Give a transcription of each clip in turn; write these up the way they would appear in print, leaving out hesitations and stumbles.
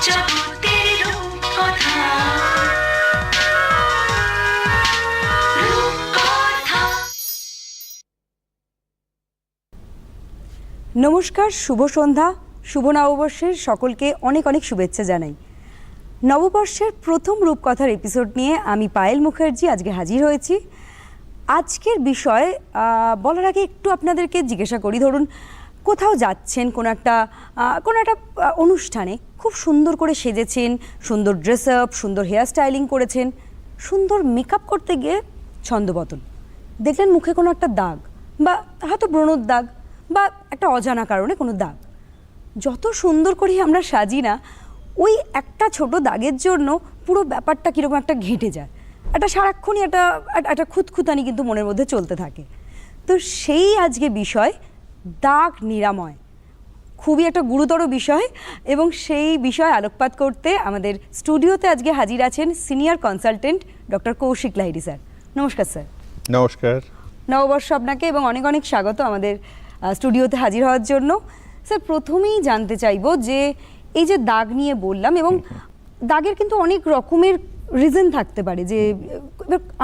জগতের রূপকথা। নমস্কার, শুভ সন্ধ্যা, শুভ নববর্ষের সকলকে অনেক অনেক শুভেচ্ছা জানাই। নববর্ষের প্রথম রূপকথার এপিসোড নিয়ে আমি পায়েল মুখার্জি আজকে হাজির হয়েছি। আজকের বিষয় বলার আগে একটু আপনাদেরকে জিজ্ঞাসা করি, ধরুন কোথাও যাচ্ছেন, কোনো একটা অনুষ্ঠানে খুব সুন্দর করে সেজেছেন, সুন্দর ড্রেস আপ, সুন্দর হেয়ার স্টাইলিং করেছেন, সুন্দর মেকআপ করতে গিয়ে ছন্দপতন, দেখলেন মুখে কোনো একটা দাগ, বা হয়তো ব্রণর দাগ, বা একটা অজানা কারণে কোনো দাগ। যত সুন্দর করে আমরা সাজি না, ওই একটা ছোট দাগের জন্য পুরো ব্যাপারটা কীরকম একটা ঘেঁটে যায়, একটা সারাক্ষণই একটা খুঁতখুঁতানি কিন্তু মনের মধ্যে চলতে থাকে। তো সেই আজকে বিষয় দাগ নিরাময়, খুবই একটা গুরুতর বিষয়, এবং সেই বিষয়ে আলোকপাত করতে আমাদের স্টুডিওতে আজকে হাজির আছেন senior consultant doctor Kaushik Lahiri sir. নমস্কার স্যার। নমস্কার। নববর্ষ আপনাকে এবং অনেক অনেক স্বাগত আমাদের স্টুডিওতে হাজির হওয়ার জন্য। স্যার, প্রথমেই জানতে চাইবো যে এই যে দাগ নিয়ে বললাম, এবং দাগের কিন্তু অনেক রকমের রিজন থাকতে পারে, যে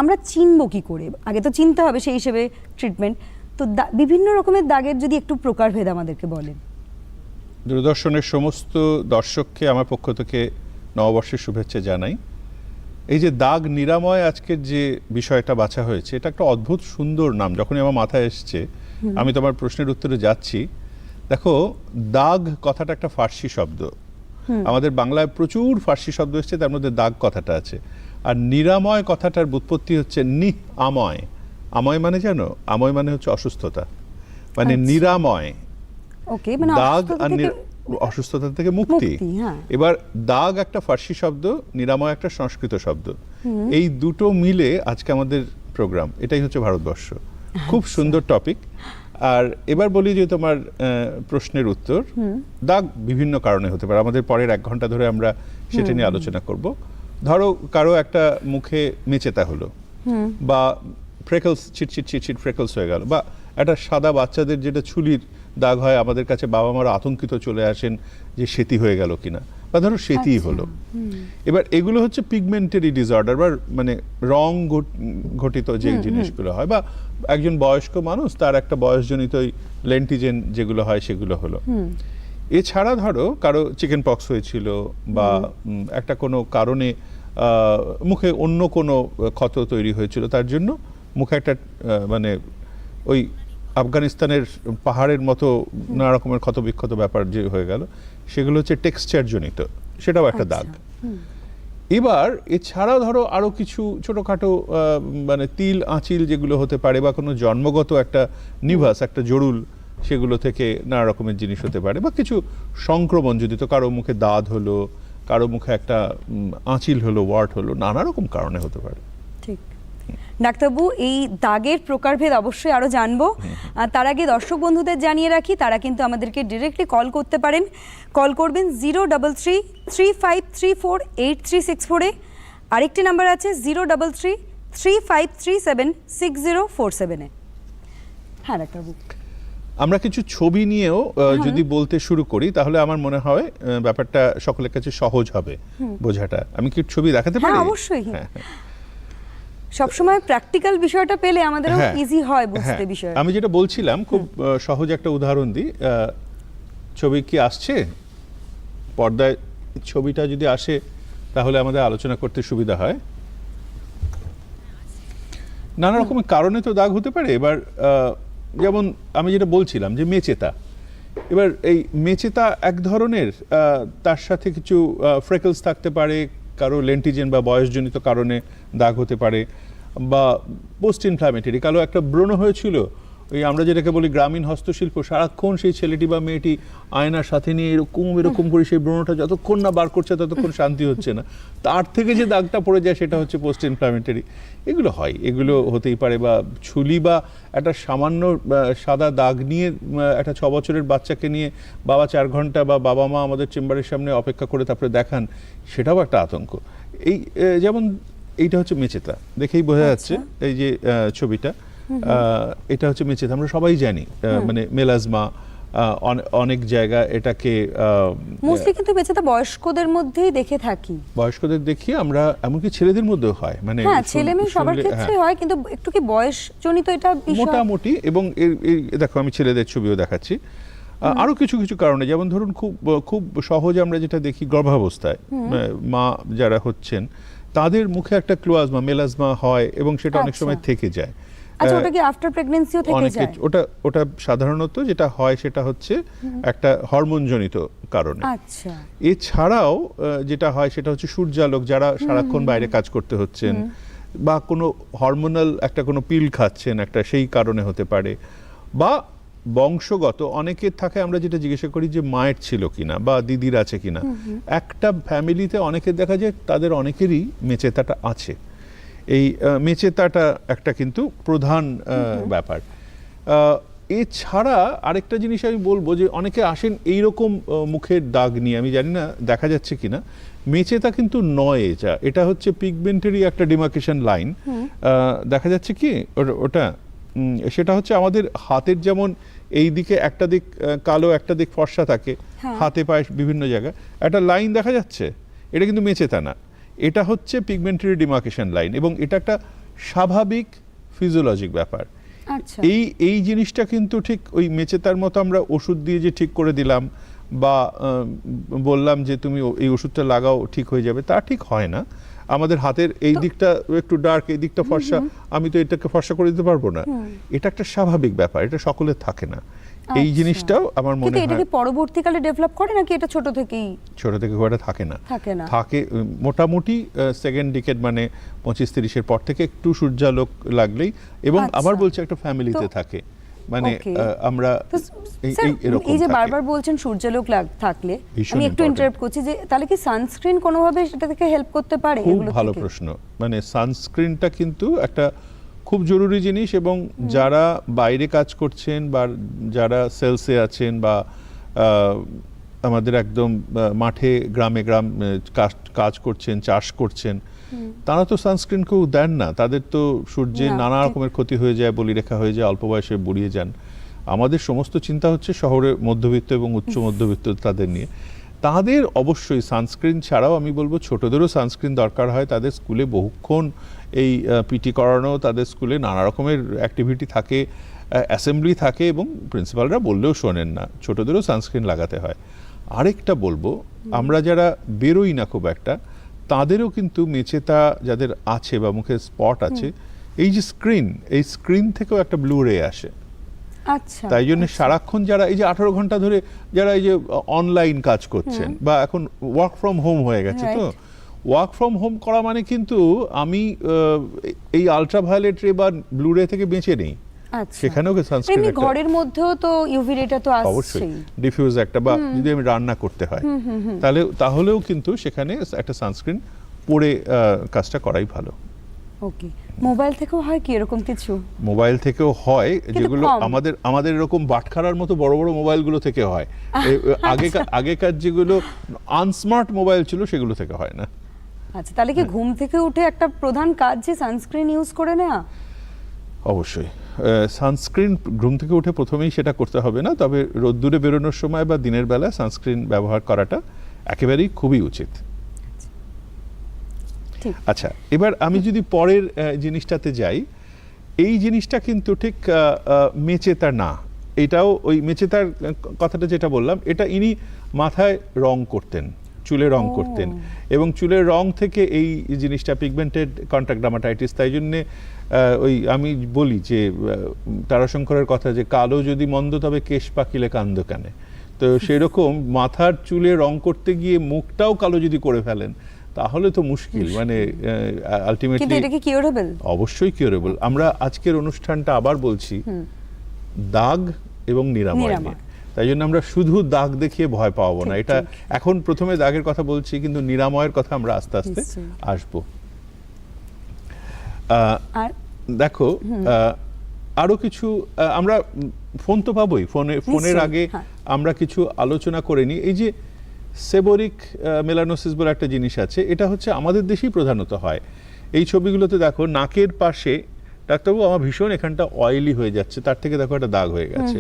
আমরা চিনবো কী করে, আগে তো চিনতে হবে, সেই হিসেবে ট্রিটমেন্ট। তো বিভিন্ন রকমের দাগের যদি একটু প্রকারভেদ আমাদেরকে বলেন। দূরদর্শনের সমস্ত দর্শককে আমার পক্ষ থেকে নববর্ষের শুভেচ্ছা জানাই। এই যে দাগ নিরাময় আজকের যে বিষয়টা বাছা হয়েছে, এটা একটা অদ্ভুত সুন্দর নাম। যখনই আমার মাথায় এসছে, আমি তোমার প্রশ্নের উত্তরে যাচ্ছি। দেখো, দাগ কথাটা একটা ফার্সি শব্দ, আমাদের বাংলায় প্রচুর ফার্সি শব্দ এসছে, তার মধ্যে দাগ কথাটা আছে। আর নিরাময় কথাটার ব্যুৎপত্তি হচ্ছে আময়। আময় মানে জানো? আময় মানে হচ্ছে অসুস্থতা, মানে নিরাময়। দাগ আর অসুস্থতা থেকে মুক্তি। এবার দাগ একটা ফার্সি শব্দ, নিরাময় একটা সংস্কৃত শব্দ, এই দুটো মিলে আজকে আমাদের প্রোগ্রাম। এটাই হচ্ছে ভারতবর্ষ। খুব সুন্দর টপিক। আর এবার বলি যে তোমার প্রশ্নের উত্তর, দাগ বিভিন্ন কারণে হতে পারে। আমাদের পরের 1 ঘন্টা ধরে আমরা সেটা নিয়ে আলোচনা করব। ধরো কারো একটা মুখে মেচেতা হলো, বা ফ্রেকলস, চিটচিট ফ্রেকলস হয়ে গেল, বা একটা সাদা বাচ্চাদের যেটা ছুলির দাগ হয়, আমাদের কাছে বাবা মারা আতঙ্কিত চলে আসেন যে সেতি হয়ে গেল কিনা, বা ধরো সেতিই হলো। এবার এগুলো হচ্ছে পিগমেন্টারি ডিসঅর্ডার, বা মানে রং ঘটিত যে জিনিসগুলো হয়, বা একজন বয়স্ক মানুষ, তার একটা বয়সজনিত লেন্টিজেন যেগুলো হয় সেগুলো হলো। এছাড়া ধরো কারো চিকেন পক্স হয়েছিল, বা একটা কোনো কারণে মুখে অন্য কোনো ক্ষত তৈরি হয়েছিল, তার জন্য মুখে একটা মানে ওই আফগানিস্তানের পাহাড়ের মতো নানা রকমের ক্ষত বিক্ষত ব্যাপার যে হয়ে গেল, সেগুলো হচ্ছে টেক্সচার জনিত, সেটাও একটা দাগ। এবার এছাড়াও ধরো আরো কিছু ছোটখাটো মানে তিল আঁচিল যেগুলো হতে পারে, বা কোনো জন্মগত একটা নিভাস, একটা জরুল, সেগুলো থেকে নানা রকমের জিনিস হতে পারে, বা কিছু সংক্রমণ যদি, তো কারো মুখে দাঁত হলো, কারো মুখে একটা আঁচিল হলো, ওয়ার্ট হলো, নানা রকম কারণে হতে পারে। ঠিক ডাক্তারবাবু, এই দাগের প্রকারভেদ অবশ্যই আরও জানবো। তার আগে দর্শক বন্ধুদের জানিয়ে রাখি, তারা কিন্তু আমাদেরকে ডিরেক্টলি কল করতে পারেন। কল করবেন 033-3534-8364-এ। আরেকটি নাম্বার আছে 033-3537-6047-এ। হ্যাঁ ডাক্তারবাবু, আমরা কিছু ছবি নিয়েও যদি বলতে শুরু করি, তাহলে আমার মনে হয় ব্যাপারটা সকলের কাছে সহজ হবে বোঝাটা। আমি কি ছবি দেখাতে পারি? অবশ্যই। সবসময় প্র্যাকটিক্যাল বিষয়টা পেলে আমাদেরও ইজি হয় বুঝতে বিষয়। আমি যেটা বলছিলাম, খুব সহজ একটা উদাহরণ দিই। ছবি কি আসছে পর্দায়? ছবিটা যদি আসে তাহলে আমাদের আলোচনা করতে সুবিধা হয়। নানা রকমের কারণে তো দাগ হতে পারে। এবার যেমন আমি যেটা বলছিলাম যে মেচেতা, এবার এই মেচেতা এক ধরনের, তার সাথে কিছু ফ্রেকলস থাকতে পারে, কারো লেন্টিজেন বা বয়সজনিত কারণে দাগ হতে পারে, বা পোস্ট ইনফ্ল্যামেটরি, কারো একটা ব্রণ হয়েছিল, ওই আমরা যেটাকে বলি গ্রামীণ হস্তশিল্প, সারাক্ষণ সেই ছেলেটি বা মেয়েটি আয়নার সাথে নিয়ে এরকম করে সেই ব্রণটা যতক্ষণ না বার করছে ততক্ষণ শান্তি হচ্ছে না, তার থেকে যে দাগটা পড়ে যায় সেটা হচ্ছে পোস্ট ইনফ্ল্যামেটরি। এগুলো হয়, এগুলো হতেই পারে। বা ছুলি, বা একটা সামান্য সাদা দাগ নিয়ে একটা 6 বছরের বাচ্চাকে নিয়ে বাবা 4 ঘন্টা, বা বাবা মা আমাদের চেম্বারের সামনে অপেক্ষা করে তারপরে দেখান, সেটাও একটা আতঙ্ক। এই যেমন এইটা হচ্ছে মেচেতা, দেখেই বোঝা যাচ্ছে এই যে ছবিটা, এটা হচ্ছে মেচেতা। আমরা সবাই জানি মানে মেলাজমা, অনেক জায়গা এটাকে মোস্টলি কিন্তু মেচেতা বয়স্কদের মধ্যেই দেখে থাকি। বয়স্কদের দেখি আমরা, এমনকি ছেলেদের মধ্যেও হয়, মানে হ্যাঁ ছেলে মেয়ে সবার ক্ষেত্রে হয়, কিন্তু একটু কি বয়স জনিত এটা মোটামুটি। এবং দেখো আমি ছেলেদের ছবিও দেখাচ্ছি। আরো কিছু কিছু কারণে, যেমন ধরুন খুব সহজ আমরা যেটা দেখি গর্ভাবস্থায় মা যারা হচ্ছেন তাদের মুখে একটা ক্লোয়াজমা মেলাজমা হয় এবং সেটা অনেক সময় থেকে যায়। আচ্ছা, ওটা কি আফটার প্রেগন্যান্সিও থেকে যায়? ওটা সাধারণত যেটা হয় সেটা হচ্ছে একটা হরমোনজনিত কারণে। আচ্ছা, এছাড়াও যেটা হয় সেটা হচ্ছে সূর্যালোক, যারা সারাক্ষণ বাইরে কাজ করতে হচ্ছেন বা কোনো হরমোনাল একটা কোনো পিল খাচ্ছেন একটা, সেই কারণে হতে পারে। বা বংশগত অনেকের থাকে, আমরা যেটা জিজ্ঞাসা করি যে মায়ের ছিল কিনা বা দিদির আছে কিনা। একটা ফ্যামিলিতে অনেকের দেখা যায় তাদের অনেকেরই মেচেতাটা আছে। এই মেচেতাটা একটা কিন্তু প্রধান ব্যাপার। এছাড়া আরেকটা জিনিস আমি বলবো যে অনেকে আসেন এইরকম মুখের দাগ নিয়ে, আমি জানি না দেখা যাচ্ছে কিনা, মেচেতা কিন্তু নয়, এটা হচ্ছে পিগমেন্টেরই একটা ডিমার্কেশন লাইন। দেখা যাচ্ছে কি ওটা, সেটা হচ্ছে আমাদের হাতের যেমন এই দিকে একটা দিক কালো একটা দিক ফর্সা থাকে, হাতে পায়ে বিভিন্ন জায়গায় একটা লাইন দেখা যাচ্ছে, এটা কিন্তু মেচেতা না, এটা হচ্ছে পিগমেন্টারি ডিমার্কেশন লাইন এবং এটা একটা স্বাভাবিক ফিজিওলজিক ব্যাপার। এই জিনিসটা কিন্তু ঠিক ওই মেচেতার মতো আমরা ওষুধ দিয়ে যে ঠিক করে দিলাম বা বললাম যে তুমি এই ওষুধটা লাগাও ঠিক হয়ে যাবে, তা ঠিক হয় না। আমাদের হাতের এই দিকটা একটু ডার্ক, এই দিকটা ফর্সা, আমি তো এটাকে ফর্সা করে দিতে পারবো না। এটা একটা স্বাভাবিক ব্যাপার, এটা সকলের থাকে না। এই জিনিসটাও আমার মনে হয়। এটা কি পরবর্তীকালে ডেভেলপ করে নাকি এটা ছোট থেকে ওটা থাকে না? থাকে মোটামুটি সেকেন্ড ডিকেড, মানে 25-30-এর পর থেকে একটু সূর্যালোক লাগলেই, এবং আবার বলছি একটা ফ্যামিলিতে থাকে, মানে আমরা এই যে বারবার বলছেন সূর্যালোক থাকলে, আমি একটু ইন্টারাপ্ট করছি যে তাহলে কি সানস্ক্রিন কোনোভাবে সেটা থেকে হেল্প করতে পারে? খুব ভালো প্রশ্ন। মানে সানস্ক্রিনটা কিন্তু একটা খুব জরুরি জিনিস, এবং যারা বাইরে কাজ করছেন বা যারা সেলসে আছেন বা আমাদের একদম মাঠে গ্রামে কাজ করছেন, চাষ করছেন, তারা তো সানস্ক্রিন কেউ দেন না। তাদের তো সূর্যে নানা রকমের ক্ষতি হয়ে যায়, বলিরেখা হয়ে যায়, অল্প বয়সে বুড়িয়ে যান। আমাদের সমস্ত চিন্তা হচ্ছে শহরে মধ্যবিত্ত এবং উচ্চ মধ্যবিত্ত তাদের নিয়ে। তাদের অবশ্যই সানস্ক্রিন ছাড়াও আমি বলবো ছোটদেরও সানস্ক্রিন দরকার হয়। তাদের স্কুলে বহুক্ষণ এই পিটি করানো, তাদের স্কুলে নানা রকমের অ্যাক্টিভিটি থাকে, অ্যাসেম্বলি থাকে, এবং প্রিন্সিপালরা বললেও শোনেন না, ছোটদেরও সানস্ক্রিন লাগাতে হয়। আরেকটা বলবো, আমরা যারা বেরোই না খুব একটা, তাদেরও কিন্তু মেচেতা যাদের আছে বা মুখে স্পট আছে, এই যে এই স্ক্রিন থেকেও একটা ব্লু রে আসে। তাই জন্য সারাক্ষণ যারা এই যে 18 ঘন্টা ধরে যারা এই যে অনলাইন কাজ করছেন বা এখন ওয়ার্ক ফ্রম হোম হয়ে গেছে, তো ওয়ার্ক ফ্রম হোম করা মানে কিন্তু আমি এই আলট্রাভায়োলেট রে বা ব্লু রে থেকে বেঁচে নেই। সেখানেও সানস্ক্রিন, ঘরের মধ্যেও তো ইউভি রেটা তো আসছেই, অবশ্যই ডিফিউজ একটা, বা যদি আমি রান্না করতে হয় তাহলেও কিন্তু সেখানে একটা সানস্ক্রিন পরে কাজটা করাই ভালো। ওকে, মোবাইল থেকেও হয় কি এরকম কিছু? মোবাইল থেকেও হয়, যেগুলো আমাদের এরকম বাটখারার মতো বড় বড় মোবাইলগুলো থেকে হয়। আগেকার যেগুলো আনস্মার্ট মোবাইল ছিল সেগুলো থেকে হয় না। আচ্ছা, তাহলে কি ঘুম থেকে উঠে একটা প্রধান কাজ যে সানস্ক্রিন ইউজ করে নেওয়া? অবশ্যই সানস্ক্রিন ঘুম থেকে উঠে প্রথমেই সেটা করতে হবে না, তবে রোদ্দুরে বেরোনোর সময় বা দিনের বেলা সানস্ক্রিন ব্যবহার করাটা একেবারেই খুবই উচিত। আচ্ছা, এবার আমি যদি পরের জিনিসটাতে যাই, এই জিনিসটা কিন্তু ঠিক মেচেতা না। এটাও ওই মেচেতার কথাটা যেটা বললাম, এটা ইনি মাথায় রং করতেন, চুলে রং করতেন, এবং চুলের রং থেকে এই জিনিসটা পিগমেন্টেড কন্টাক্ট ডার্মাটাইটিস। তাই জন্যে ওই আমি বলি যে তারাশঙ্করের কথা, যে কালো যদি মন্দ তবে কেশ পাকিলে কান্দ কানে। তো সেরকম মাথার চুলে রং করতে গিয়ে মুখটাও কালো যদি করে ফেলেন তাহলে তো মুশকিল, মানে আলটিমেটলি। কিন্তু এটা কি কিউরেবল? অবশ্যই কিউরেবল। আমরা আজকের অনুষ্ঠানটা আবার বলছি দাগ এবং নিরাময় নিয়ে, তাই জন্য আমরা শুধু দাগ দেখিয়ে ভয় পাবো না। এটা এখন প্রথমে দাগের কথা বলছি, কিন্তু নিরাময়ের কথা আমরা আস্তে আস্তে আসবো। দেখো আরো কিছু আমরা ফোন তো পাবোই, ফোনের আগে আমরা কিছু আলোচনা করে নিই। এই যে সেবোরিক মেলানোসিস বলে একটা জিনিস আছে, এটা হচ্ছে আমাদের দেশেই প্রধানত হয়। এই ছবিগুলোতে দেখো নাকের পাশে ডাক্তারবাবু আমার ভীষণ এখানটা অয়েলি হয়ে যাচ্ছে, তার থেকে দেখো একটা দাগ হয়ে গেছে।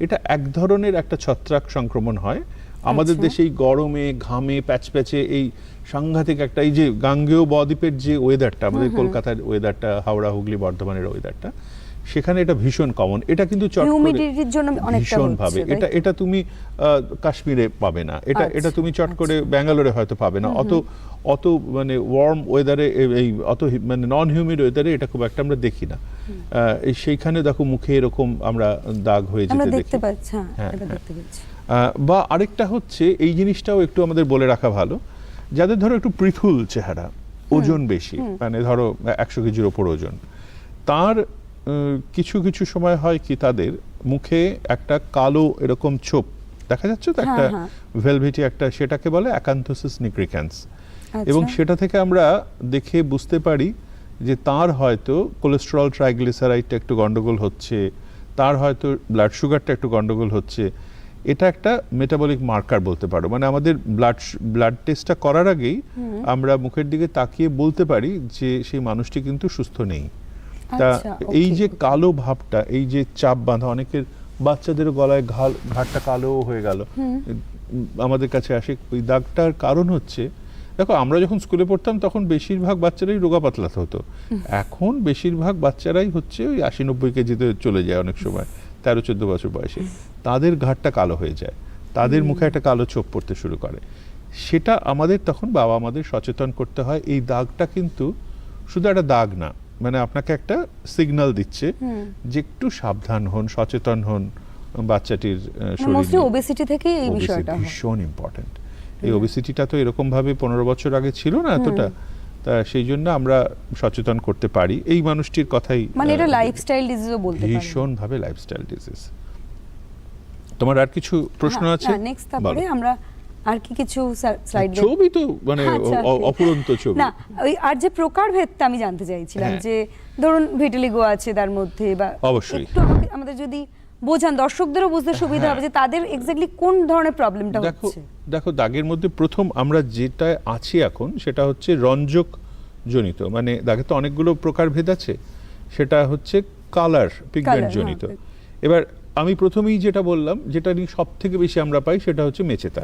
এটা এক ধরনের একটা ছত্রাক সংক্রমণ হয় আমাদের দেশে। এই গরমে ঘামে প্যাচপ্যাচে এই সাংঘাতিক একটা, এই যে গাঙ্গেয় বদ্বীপের যে ওয়েদারটা, আমাদের কলকাতার ওয়েদারটা, হাওড়া হুগলি বর্ধমানের ওয়েদারটা, সেখানে এটা ভীষণ কমন। এটা কিন্তু হিউমিডিটির জন্য অনেকটা ভীষণ ভাবে এটা তুমি কাশ্মীরে পাবে না, এটা তুমি চট করে ব্যাঙ্গালোরে হয়তো পাবে না। অত মানে ওয়ার্ম ওয়েদারে, এই অত মানে নন হিউমিড ওয়েদারে এটা খুব একটা আমরা দেখি না। সেইখানে দেখো মুখে এরকম আমরা দাগ হয়ে যেতে দেখতে পাচ্ছি। বা আরেকটা হচ্ছে, এই জিনিসটাও একটু আমাদের বলে রাখা ভালো, যাদের ধরো একটু পৃথুল চেহারা, ওজন বেশি, মানে ধরো 100 কেজির ওপর ওজন, তার কিছু কিছু সময় হয় কি তাদের মুখে একটা কালো এরকম ছোপ দেখা যাচ্ছে তো, একটা ভেলভেটি একটা, সেটাকে বলে অ্যাকান্থোসিস নিগ্রিক্যান্স। এবং সেটা থেকে আমরা দেখে বুঝতে পারি যে তার হয়তো কোলেস্টেরল ট্রাইগ্লিসারাইডটা একটু গন্ডগোল হচ্ছে, তার হয়তো ব্লাড সুগারটা একটু গন্ডগোল হচ্ছে। এটা একটা মেটাবলিক মার্কার বলতে পারো, মানে আমাদের ব্লাড টেস্টটা করার আগেই আমরা মুখের দিকে তাকিয়ে বলতে পারি যে সেই মানুষটি কিন্তু সুস্থ নেই। তা এই যে কালো ভাবটা, এই যে চাপ বাঁধা, অনেকের বাচ্চাদের গলায় ঘাটটা কালো হয়ে গেল, আমাদের কাছে আসে, ওই দাগটার কারণ হচ্ছে, দেখো আমরা যখন স্কুলে পড়তাম তখন বেশিরভাগ বাচ্চারাই রোগা পাতলা হতো, এখন বেশিরভাগ বাচ্চারাই হচ্ছে ওই 80-90 কেজিতে চলে যায় অনেক সময়, 13-14 বছর বয়সে। তাদের ঘাটটা কালো হয়ে যায়, তাদের মুখে একটা কালো ছোপ পড়তে শুরু করে। সেটা আমাদের তখন বাবা আমাদের সচেতন করতে হয়, এই দাগটা কিন্তু শুধু একটা দাগ না, মানে আপনাকে একটা সিগন্যাল দিচ্ছে যে একটু সাবধান হন, সচেতন হন বাচ্চাটির শরীরে। ওবেসিটি থেকে এই বিষয়টা ভীষণ ইম্পর্টেন্ট। এই ওবেসিটিটা তো এরকম ভাবে 15 বছর আগে ছিল না এতটা, তা সেই জন্য আমরা সচেতন করতে পারি। এই মানুষটির কথাই, মানে এটা লাইফস্টাইল ডিজিজও বলতে পারি, ভীষণ ভাবে লাইফস্টাইল ডিজিজ। তোমার আর কিছু প্রশ্ন আছে? নেক্সট তারপরে আমরা আর কি কিছু স্লাইড, ছবি তো মানে অপুরন্ত ছবি না, ওই আর যে প্রকারভেদটা আমি জানতে চাইছিলাম, যে ধরুন ভিটিলিগো আছে তার মধ্যে, বা অবশ্যই একটু আমাদের যদি বোঝান, দর্শকদেরও বুঝতে সুবিধা হবে যে তাদের এক্স্যাক্টলি কোন ধরনের প্রবলেমটা হচ্ছে। দেখো দাগের মধ্যে প্রথম আমরা যেটা আছি এখন সেটা হচ্ছে রঞ্জক জনিত, মানে দাগে তো অনেকগুলো প্রকারভেদ আছে, সেটা হচ্ছে কালার পিগমেন্ট জনিত। এবার আমি প্রথমেই যেটা বললাম, যেটা নিয়ে সব থেকে বেশি আমরা পাই সেটা হচ্ছে মেচেতা,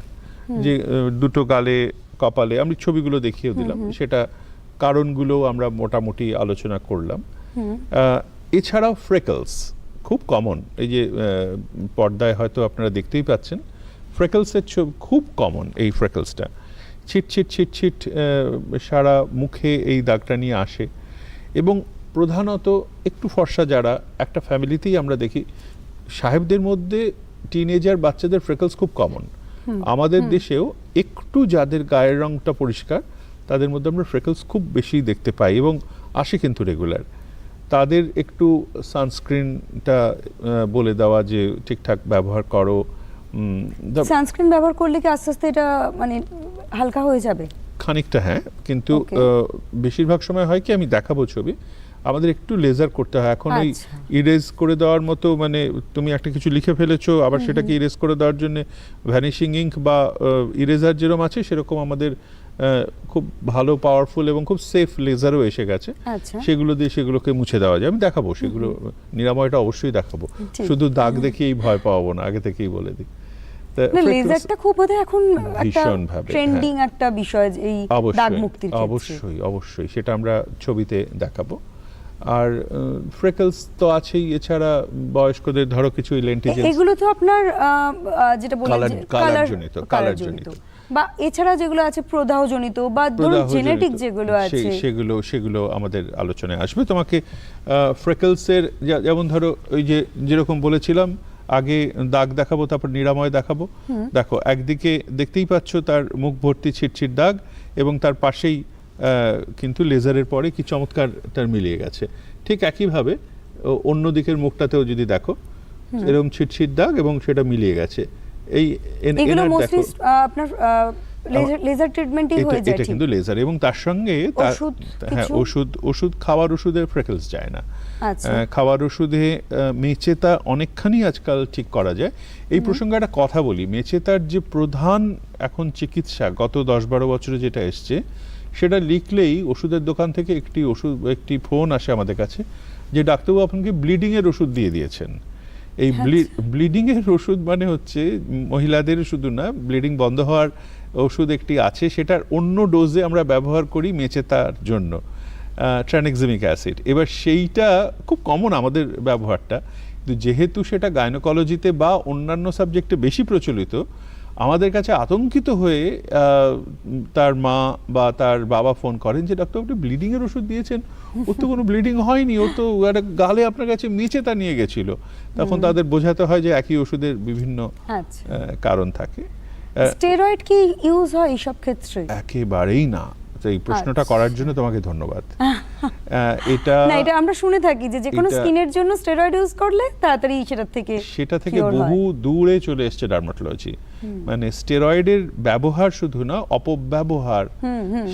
যে দুটো গালে কপালে, আমি ছবিগুলো দেখিয়ে দিলাম, সেটা কারণগুলো আমরা মোটামুটি আলোচনা করলাম। এছাড়াও ফ্রেকলস খুব কমন, এই যে পর্দায় হয়তো আপনারা দেখতেই পাচ্ছেন, ফ্রেকলসের ছবি খুব কমন। এই ফ্রেকলসটা ছিট সারা মুখে এই দাগটা নিয়ে আসে, এবং প্রধানত একটু ফর্সা যারা, একটা ফ্যামিলিতেই আমরা দেখি সাহেবদের মধ্যে টিনেজার বাচ্চাদের ফ্রেকলস খুব কমন। আমাদের দেশেও একটু যাদের গায়ের রংটা পরিষ্কার তাদের মধ্যে আমরা ফ্রেকলস খুব বেশি দেখতে পাই, এবং আসে কিন্তু রেগুলার। তাদের একটু সানস্ক্রিনটা বলে দেওয়া যে ঠিকঠাক ব্যবহার করো। সানস্ক্রিন ব্যবহার করলে কি আস্তে আস্তে এটা মানে হালকা হয়ে যাবে? খানিকটা হ্যাঁ, কিন্তু বেশিরভাগ সময় হয় কি, আমি দেখাবো ছবি, আমাদের একটু লেজার করতে হয় এখন। ওই ইরেজ করে দেওয়ার মতো, মানে তুমি একটা কিছু লিখে ফেলেছো, আবার সেটাকে ইরেজ করে দেওয়ার জন্য ভ্যানিশিং ইঙ্ক বা ইরেজার যেরকম আছে সেরকম আমাদের খুব ভালো পাওয়ারফুল এবং খুব সেফ লেজারও এসে গেছে, সেগুলো দিয়ে সেগুলোকে মুছে দেওয়া যায়। আমি দেখাবো সেগুলো, নিরাময়টা অবশ্যই দেখাবো, শুধু দাগ দেখেই ভয় পাওয়াবো না, আগে থেকেই বলে দিই। লেজারটা খুব বোধহয় এখন ভীষণ ভাবে ট্রেন্ডিং একটা বিষয়, এই দাগ মুক্তির ক্ষেত্রে। অবশ্যই সেটা আমরা ছবিতে দেখাবো। আর ফ্রেকলস তো আছেই, এছাড়া বয়স্কদের ধরো কিছু লেন্টিজেস, এগুলো তো আপনার যেটা বললেন কালার জনিত, বা এছাড়া যেগুলো আছে প্রদাহজনিত বা ধরুন জেনেটিক যেগুলো আছে সেগুলো আমাদের আলোচনায় আসবে। তোমাকে ফ্রেকলসের যেমন ধরো ওই যে যেরকম বলেছিলাম আগে, দাগ দেখাবো তারপর নিরাময় দেখাবো। দেখো একদিকে দেখতেই পাচ্ছ তার মুখ ভর্তি ছিটছিট দাগ, এবং তার পাশেই কিন্তু লেজারের পরে কি চমৎকার তার মিলিয়ে গেছে। ঠিক একইভাবে অন্য দিকের মুখটাতেও যদি দেখো এরকম ছিটছিট দাগ এবং সেটা মিলিয়ে গেছে। এগুলো মোস্টলি আপনার লেজার ট্রিটমেন্টই হয়ে যায়। এটা কিন্তু লেজার, এবং তার সঙ্গে ওষুধ খাওয়ার ওষুধে ফ্রেকলস যায় না। খাওয়ার ওষুধে মেচেতা অনেকখানি আজকাল ঠিক করা যায়। এই প্রসঙ্গে একটা কথা বলি, মেচেতার যে প্রধান এখন চিকিৎসা গত 10-12 বছরে যেটা এসছে সেটা লিখলেই ওষুধের দোকান থেকে একটি ফোন আসে আমাদের কাছে যে ডাক্তারবাবু আপনাকে ব্লিডিংয়ের ওষুধ দিয়ে দিয়েছেন। এই ব্লিডিংয়ের ওষুধ মানে হচ্ছে মহিলাদের শুধু না, ব্লিডিং বন্ধ হওয়ার ওষুধ একটি আছে, সেটার অন্য ডোজে আমরা ব্যবহার করি মেচেতার জন্য, ট্রানেক্সামিক অ্যাসিড। এবার সেইটা খুব কমন আমাদের ব্যবহারটা, কিন্তু যেহেতু সেটা গাইনোকোলজিতে বা অন্যান্য সাবজেক্টে বেশি প্রচলিত, আমাদের কাছে আতঙ্কিত হয়ে তার মা বা তার বাবা ফোন করেন যে ডক্টর আপনি ব্লিডিংয়ের ওষুধ দিয়েছেন, ওর তো কোনো ব্লিডিং হয়নি, ও তো একটা গালে আপনার কাছে মেচেতা নিয়ে গেছিল। তখন তাদের বোঝাতে হয় যে একই ওষুধের বিভিন্ন কারণ থাকে। স্টেরয়েড কি ইউজ হয় এইসব ক্ষেত্রে? একেবারেই না। তো এই প্রশ্নটা করার জন্য তোমাকে ধন্যবাদ। এটা আমরা শুনে থাকি যে কোনো স্কিনের জন্য স্টেরয়েড ইউজ করলে তাড়াতাড়ি সেটা থেকে বহু দূরে চলে এসেছে ডার্মাটোলজি। মানে স্টেরয়েডের ব্যবহার শুধু না, অপব্যবহার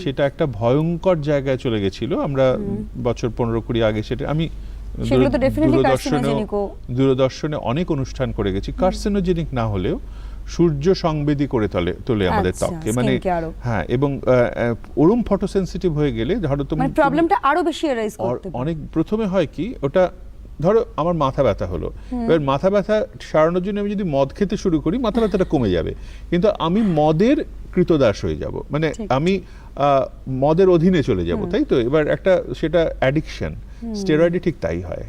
সেটা একটা ভয়ঙ্কর জায়গায় চলে গেছিল। আমরা বছর 15-20 আগে সেটা আমি দূরদর্শনে অনেক অনুষ্ঠান করে গেছি। কার্সিনোজেনিক না হলেও সূর্য সংবেদী করে তোলে আমাদের ত্বককে, মানে হ্যাঁ, এবং ওরম ফটোসেনসিটিভ হয়ে গেলে ধরো তুমি প্রবলেমটা আরো বেশি এরাইজ করতে পারে। অনেক প্রথমে হয় কি, ওটা ধরো আমার মাথা ব্যথা হলো, এবার মাথা ব্যথা সারানোর জন্য আমি যদি মদ খেতে শুরু করি মাথা ব্যথাটা কমে যাবে, কিন্তু আমি মদের কৃতদাস হয়ে যাব, মানে আমি মদের অধীনে চলে যাব, তাই তো? এবার সেটা অ্যাডিকশন। স্টেরয়েডে ঠিক তাই হয়।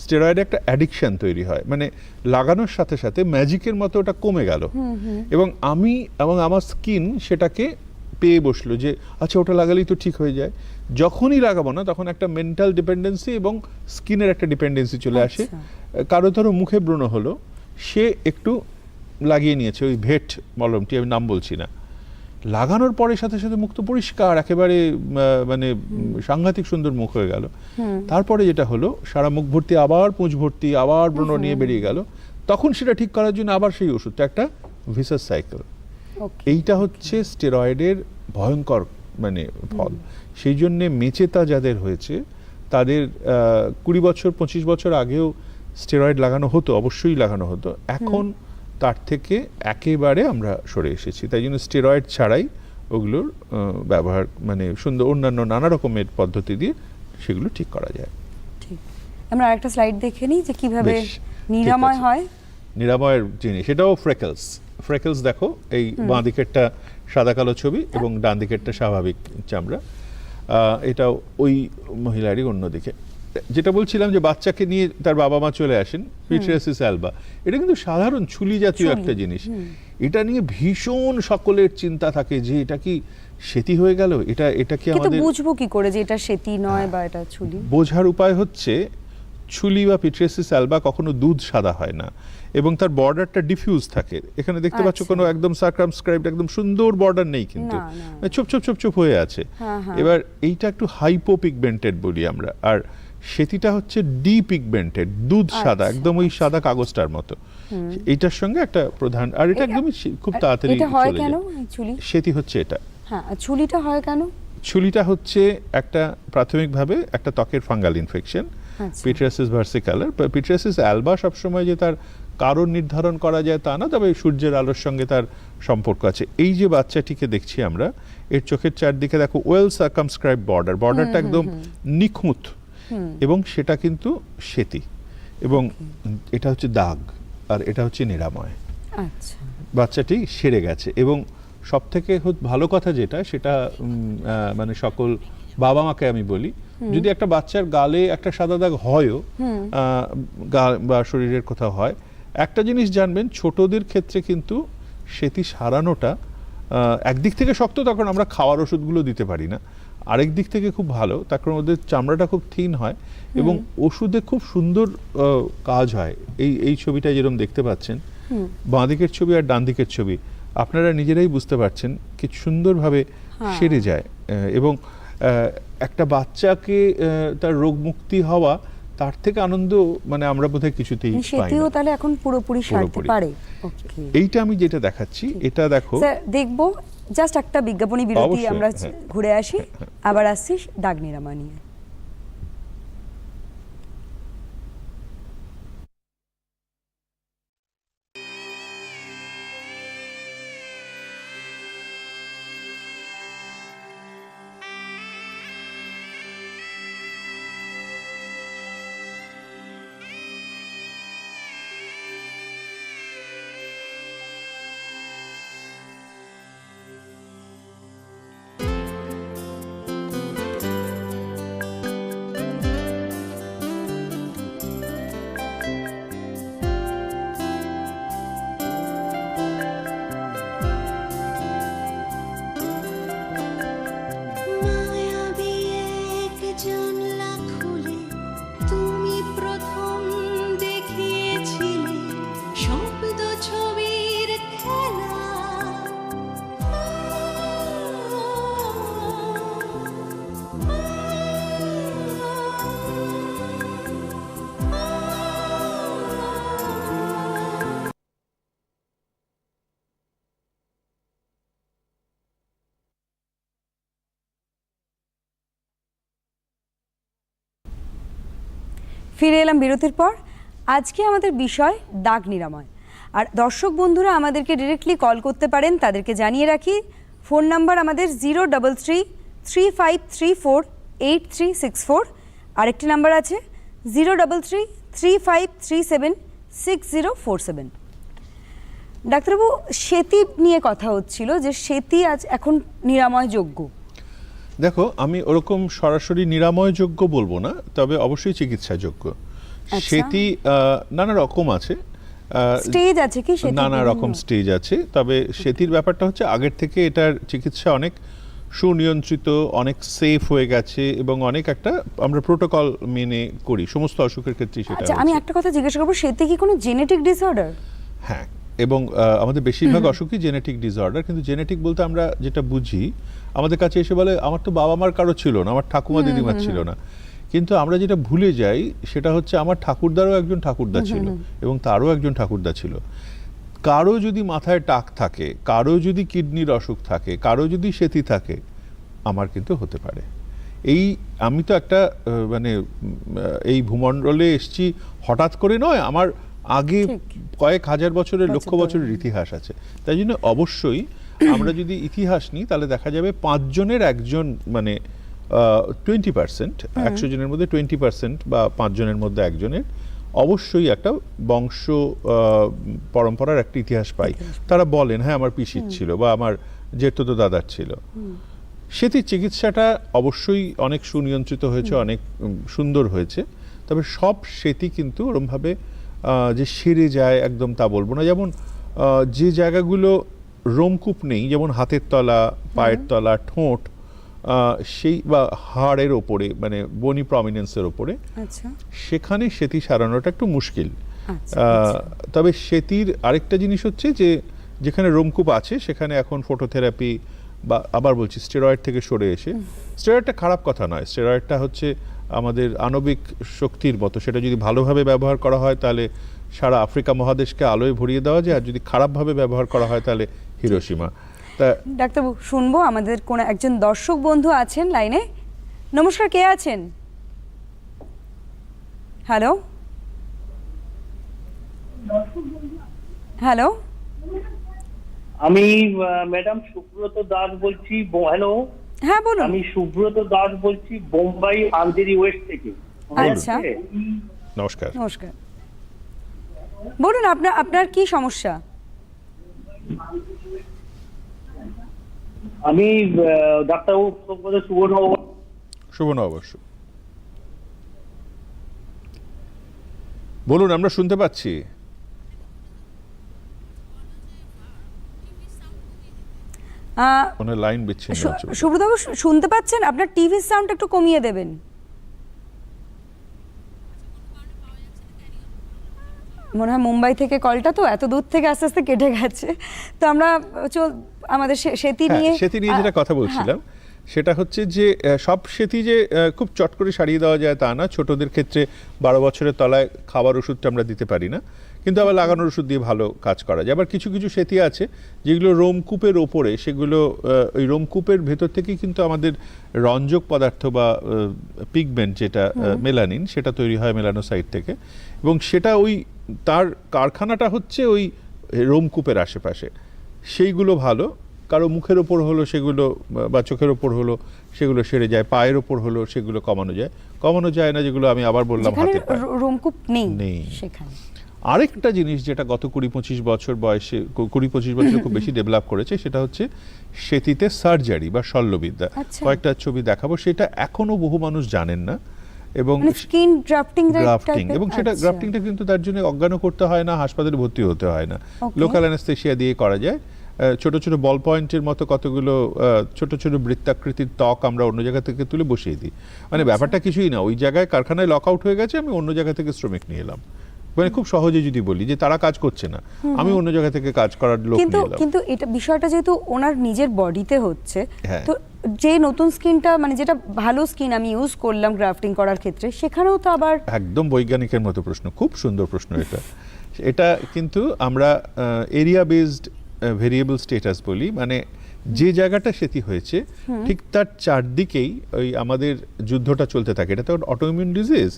স্টেরয়েডে একটা অ্যাডিকশন তৈরি হয়, মানে লাগানোর সাথে সাথে ম্যাজিকের মতো ওটা কমে গেল, এবং আমার স্কিন সেটাকে পেয়ে বসলো যে আচ্ছা ওটা লাগালেই তো ঠিক হয়ে যায়। যখনই লাগাবো না তখন একটা মেন্টাল ডিপেন্ডেন্সি এবং স্কিনের একটা ডিপেন্ডেন্সি চলে আসে। কারো ধরো মুখে ব্রণ হলো, সে একটু লাগিয়ে নিয়েছে ওই ভেট মলমটি, আমি নাম বলছি না, লাগানোর পরে সাথে সাথে মুখ তো পরিষ্কার, একেবারে মানে সাংঘাতিক সুন্দর মুখ হয়ে গেল। তারপরে যেটা হলো, সারা মুখ ভর্তি আবার পুঁজ ভর্তি, আবার ব্রণ নিয়ে বেরিয়ে গেল। তখন সেটা ঠিক করার জন্য আবার সেই ওষুধটা, একটা ভিসাস সাইকেল। এইটা হচ্ছে স্টেরয়েডের ভয়ঙ্কর মানে ফল। সেই জন্যে মেচেতা যাদের হয়েছে তাদের 20 বছর 25 বছর আগেও স্টেরয়েড লাগানো হতো, অবশ্যই লাগানো হতো। এখন তার থেকে একেবারে আমরা সরে এসেছি। তাই জন্য স্টেরয়েড ছাড়াই ওগুলোর ব্যবহার, মানে সুন্দর অন্যান্য নানা রকমের পদ্ধতি দিয়ে সেগুলো ঠিক করা যায়। ঠিক। আমরা আরেকটা স্লাইড দেখে নিই যে কিভাবে নিরাময় হয়। নিরাময়ের জিনিস, সেটাও ফ্রেকলস দেখো, এই বাঁ দিকেরটা সাদা কালো ছবি এবং ডান দিকেরটা স্বাভাবিক চামড়া। এটা ওই মহিলারই অন্যদিকে। যেটা বলছিলাম যে বাচ্চাকে নিয়ে তার বাবা মা চলে আসেন, পিট্রিয়াসিস অ্যালবা, এটা কিন্তু সাধারণ ছুলি জাতীয় একটা জিনিস। এটা নিয়ে ভীষণ সকলের চিন্তা থাকে যে এটা কি সেতি হয়ে গেল, এটা কি আমাদের বুঝবো কি করে যে এটা সেতি নয় বা এটা ছুলি? বোঝার উপায় হচ্ছে, ছুলি বা পিট্রিয়াসিস অ্যালবা কখনো দুধ সাদা হয় না এবং তার বর্ডারটা ডিফিউজ থাকে। এখানে দেখতে পাচ্ছ কোনো একদম সার্কামস্ক্রাইবড একদম সুন্দর বর্ডার নেই, কিন্তু ছোপ ছোপ ছোপ ছোপ হয়ে আছে। এবার এইটা একটু হাইপোপিগমেন্টেড বলি আমরা, আর সেটিটা হচ্ছে ডিপিগমেন্টেড, দুধ সাদা, একদম ওই সাদা কাগজটার মতো। এইটার সঙ্গে একটা প্রধান, আর এটা একদমই খুব তাড়াতাড়ি চলে যায়। সেটি হচ্ছে এটা। হ্যাঁ, ছুলিটা হয় কেন? ছুলিটা হচ্ছে একটা প্রাথমিকভাবে একটা ত্বকের ফাঙ্গাল ইনফেকশন, পিট্রিয়াসিস ভার্সিকালার। পিট্রিয়াসিস অ্যালবা সবসময় যে তার কারণ নির্ধারণ করা যায় তা না, তবে সূর্যের আলোর সঙ্গে তার সম্পর্ক আছে। এই যে বাচ্চাটিকে দেখছি আমরা, এর চোখের চারদিকে দেখো ওয়েল সার্কামস্ক্রাইব বর্ডারটা একদম নিখুঁত, এবং সেটা কিন্তু সেতি, এবং এটা হচ্ছে দাগ, আর এটা হচ্ছে নিরাময়। আচ্ছা, বাচ্চাটি সেরে গেছে। এবং সব থেকে ভালো কথা যেটা, সেটা মানে সকল বাবা মাকে আমি বলি, যদি একটা বাচ্চার গালে একটা সাদা দাগ হয়ও বা শরীরের কোথাও হয়, একটা জিনিস জানবেন, ছোটদের ক্ষেত্রে কিন্তু সেটি সারানোটা একদিক থেকে শক্ত, তখন আমরা খাওয়ার ওষুধগুলো দিতে পারি না, আরেক দিক থেকে খুব ভালো, তার ওদের চামড়াটা খুব থিন হয় এবং ওষুধে খুব সুন্দর কাজ হয়। এই ছবিটা যেরকম দেখতে পাচ্ছেন, বাঁ দিকের ছবি আর ডান দিকের ছবি, আপনারা নিজেরাই বুঝতে পারছেন কি সুন্দরভাবে সেরে যায়। এবং একটা বাচ্চাকে তার রোগ মুক্তি হওয়া, তার থেকে আনন্দ মানে আমরা বোধহয় কিছুতেই পাই না। সেটিও তাহলে এখন পুরোপুরি সারতে পারে। ওকে, এইটা আমি যেটা দেখাচ্ছি, এটা দেখো, স্যার দেখবো জাস্ট একটা বিজ্ঞাপনী বিরতি, আমরা ঘুরে আসি, আবার আসছি দাগ নিরাময় নিয়ে। ফিরে এলাম বিরতির পর। আজকে আমাদের বিষয় দাগ নিরাময়। আর দর্শক বন্ধুরা আমাদেরকে ডিরেক্টলি কল করতে পারেন, তাদেরকে জানিয়ে রাখি ফোন নাম্বার আমাদের 033-3534-8364, আরেকটি নাম্বার আছে 033-3537-6047। ডাক্তারবাবু, সেতি নিয়ে কথা হচ্ছিল যে সেতি আজ এখন নিরাময়যোগ্য। দেখো, আমি ওরকম সরাসরি নিরাময়যোগ্য বলবো না, তবে অবশ্যই চিকিৎসাযোগ্য। সেতি নানা রকম আছে, স্টেজ আছে কি সেতি? নানা রকম স্টেজ আছে, তবে সেতির ব্যাপারটা হচ্ছে আগের থেকে এটার চিকিৎসা অনেক সুনিয়ন্ত্রিত, অনেক সেফ হয়ে গেছে এবং অনেক একটা আমরা প্রোটোকল মেনে করি সমস্ত অসুখের ক্ষেত্রে। সেটা আচ্ছা, আমি একটা কথা জিজ্ঞাসা করবো, সেতি কি কোনো জেনেটিক ডিসঅর্ডার? হ্যাঁ, এবং আমাদের বেশিরভাগ অসুখই জেনেটিক ডিসঅর্ডার। কিন্তু জেনেটিক বলতে আমরা যেটা বুঝি, আমাদের কাছে এসে বলে আমার তো বাবা মার কারো ছিল না, আমার ঠাকুমা দিদিমার ছিল না, কিন্তু আমরা যেটা ভুলে যাই সেটা হচ্ছে আমার ঠাকুরদারও একজন ঠাকুরদা ছিল এবং তারও একজন ঠাকুরদা ছিল। কারো যদি মাথায় টাক থাকে, কারো যদি কিডনির অসুখ থাকে, কারো যদি সেতি থাকে, আমার কিন্তু হতে পারে। আমি তো একটা মানে এই ভূমণ্ডলে এসছি হঠাৎ করে নয়, আমার আগে কয়েক হাজার বছরের, লক্ষ বছরের ইতিহাস আছে। তাই জন্য অবশ্যই আমরা যদি ইতিহাস নিই তাহলে দেখা যাবে 5 জনের একজন, মানে 20%, 100 জনের মধ্যে 20% বা 5 জনের মধ্যে একজনের অবশ্যই একটা বংশ পরম্পরার একটা ইতিহাস পাই। তারা বলেন হ্যাঁ আমার পিসির ছিল বা আমার জেঠতো দাদার ছিল। সেটির চিকিৎসাটা অবশ্যই অনেক সুনিয়ন্ত্রিত হয়েছে, অনেক সুন্দর হয়েছে। তবে সব সেতি কিন্তু ওরমভাবে যে সেরে যায় একদম তা বলবো না। যেমন যে জায়গাগুলো রোমকূপ নেই, যেমন হাতের তলা, পায়ের তলা, ঠোঁট, সেই বা হাড়ের ওপরে, মানে বনি প্রমিনেন্সের ওপরে, সেখানে সেতি সারানোটা একটু মুশকিল। তবে সেতির আরেকটা জিনিস হচ্ছে যে যেখানে রোমকূপ আছে সেখানে এখন ফটোথেরাপি বা আবার বলছি স্টেরয়েড থেকে সরে এসে, স্টেরয়েডটা খারাপ কথা নয়, স্টেরয়েডটা হচ্ছে আমাদের আণবিক শক্তির মতো। সেটা যদি ভালোভাবে ব্যবহার করা হয় তাহলে সারা আফ্রিকা মহাদেশকে আলোয় ভরিয়ে দেওয়া যায়, আর যদি খারাপভাবে ব্যবহার করা হয় তাহলে হিরোশিমা। তা ডাক্তারবাবু, শুনবো আমাদের কোন একজন দর্শক বন্ধু আছেন লাইনে। নমস্কার, কে আছেন? হ্যালো হ্যালো, আমি ম্যাডাম সুব্রত দাস বলছি। হ্যালো, হ্যাঁ বলুন। আমি সুব্রত দাস বলছি বোম্বাই আন্ধেরি ওয়েস্ট থেকে। আচ্ছা, নমস্কার। নমস্কার, বলুন আপনার কি সমস্যা? আমি ডাক্তারবাবু শুভ নববর্ষ। বলুন, আমরা শুনতে পাচ্ছি। লাইন বিচ্ছিন্ন হচ্ছে। সুব্রতবাবু শুনতে পাচ্ছেন? আপনার টিভির সাউন্ড একটু কমিয়ে দেবেন। মনে হয় মুম্বাই থেকে কলটা, তো এত দূর থেকে আস্তে আস্তে কেটে গেছে। তো আমরা আমাদের সেতি নিয়ে যেটা কথা বলছিলাম সেটা হচ্ছে যে সব সেতি যে খুব চট করে সারিয়ে দেওয়া যায় তা না। ছোটদের ক্ষেত্রে 12 বছরের তলায় খাবার ওষুধটা আমরা দিতে পারি না, কিন্তু আবার লাগানোর ওষুধ দিয়ে ভালো কাজ করা যায়। আবার কিছু কিছু সেতি আছে যেগুলো রোমকূপের ওপরে, সেগুলো ওই রোমকূপের ভেতর থেকেই কিন্তু আমাদের রঞ্জক পদার্থ বা পিগমেন্ট, যেটা মেলানিন, সেটা তৈরি হয় মেলানোসাইট থেকে, এবং সেটা ওই তার কারখানাটা হচ্ছে ওই রোমকূপের আশেপাশে। সেইগুলো ভালো, কারো মুখের ওপর হলো সেগুলো, বা চোখের ওপর হলো সেগুলো সেরে যায়, পায়ের ওপর হলো সেগুলো কমানো যায় না, যেগুলো আমি আবার বললাম হাতে রোমকূপ নেই সেখানে। আরেকটা জিনিস যেটা গত 20-25 বছর বয়সে, 20-25 বছর খুব বেশি ডেভেলপ করেছে, সেটা হচ্ছে সেতিতে সার্জারি বা শল্যবিদ্যা। কয়েকটা ছবি দেখাবো, সেটা এখনো বহু মানুষ জানেন না। এবং স্কিন গ্রাফটিং, এবং সেটা গ্রাফটিংটা কিন্তু তার জন্য অজ্ঞানও করতে হয় না, হাসপাতালে ভর্তি হতে হয় না, লোকাল অ্যানেস্থেসিয়া দিয়ে করা যায়। ছোট ছোট বল পয়েন্টের মতো কতগুলো ছোট ছোট বৃত্তাকৃতির ত্বক আমরা অন্য জায়গা থেকে তুলে বসিয়ে দিই। মানে ব্যাপারটা কিছুই না, ওই জায়গায় কারখানায় লক আউট হয়ে গেছে, আমি অন্য জায়গা থেকে শ্রমিক নিয়ে এলাম। মানে খুব সহজে যদি বলি যে তারা কাজ করছে না, আমি অন্য জায়গা থেকে কাজ করার লোক নিয়ে এলাম। কিন্তু এটা বিষয়টা যেহেতু ওনার নিজের বডিতে হচ্ছে, তো যে নতুন স্কিনটা, মানে যেটা ভালো স্কিন আমি ইউজ করলাম গ্রাফটিং করার ক্ষেত্রে, সেখানেও তো আবার একদম বৈজ্ঞানিকের মতো প্রশ্ন, খুব সুন্দর প্রশ্ন এটা কিন্তু আমরা এরিয়া বেসড ভেরিয়েবল স্ট্যাটাস বলি। মানে যে জায়গাটা সেতী হয়েছে ঠিক তার চারদিকেই ওই আমাদের যুদ্ধটা চলতে থাকে। এটা তো অটোইমিউন ডিজিজ,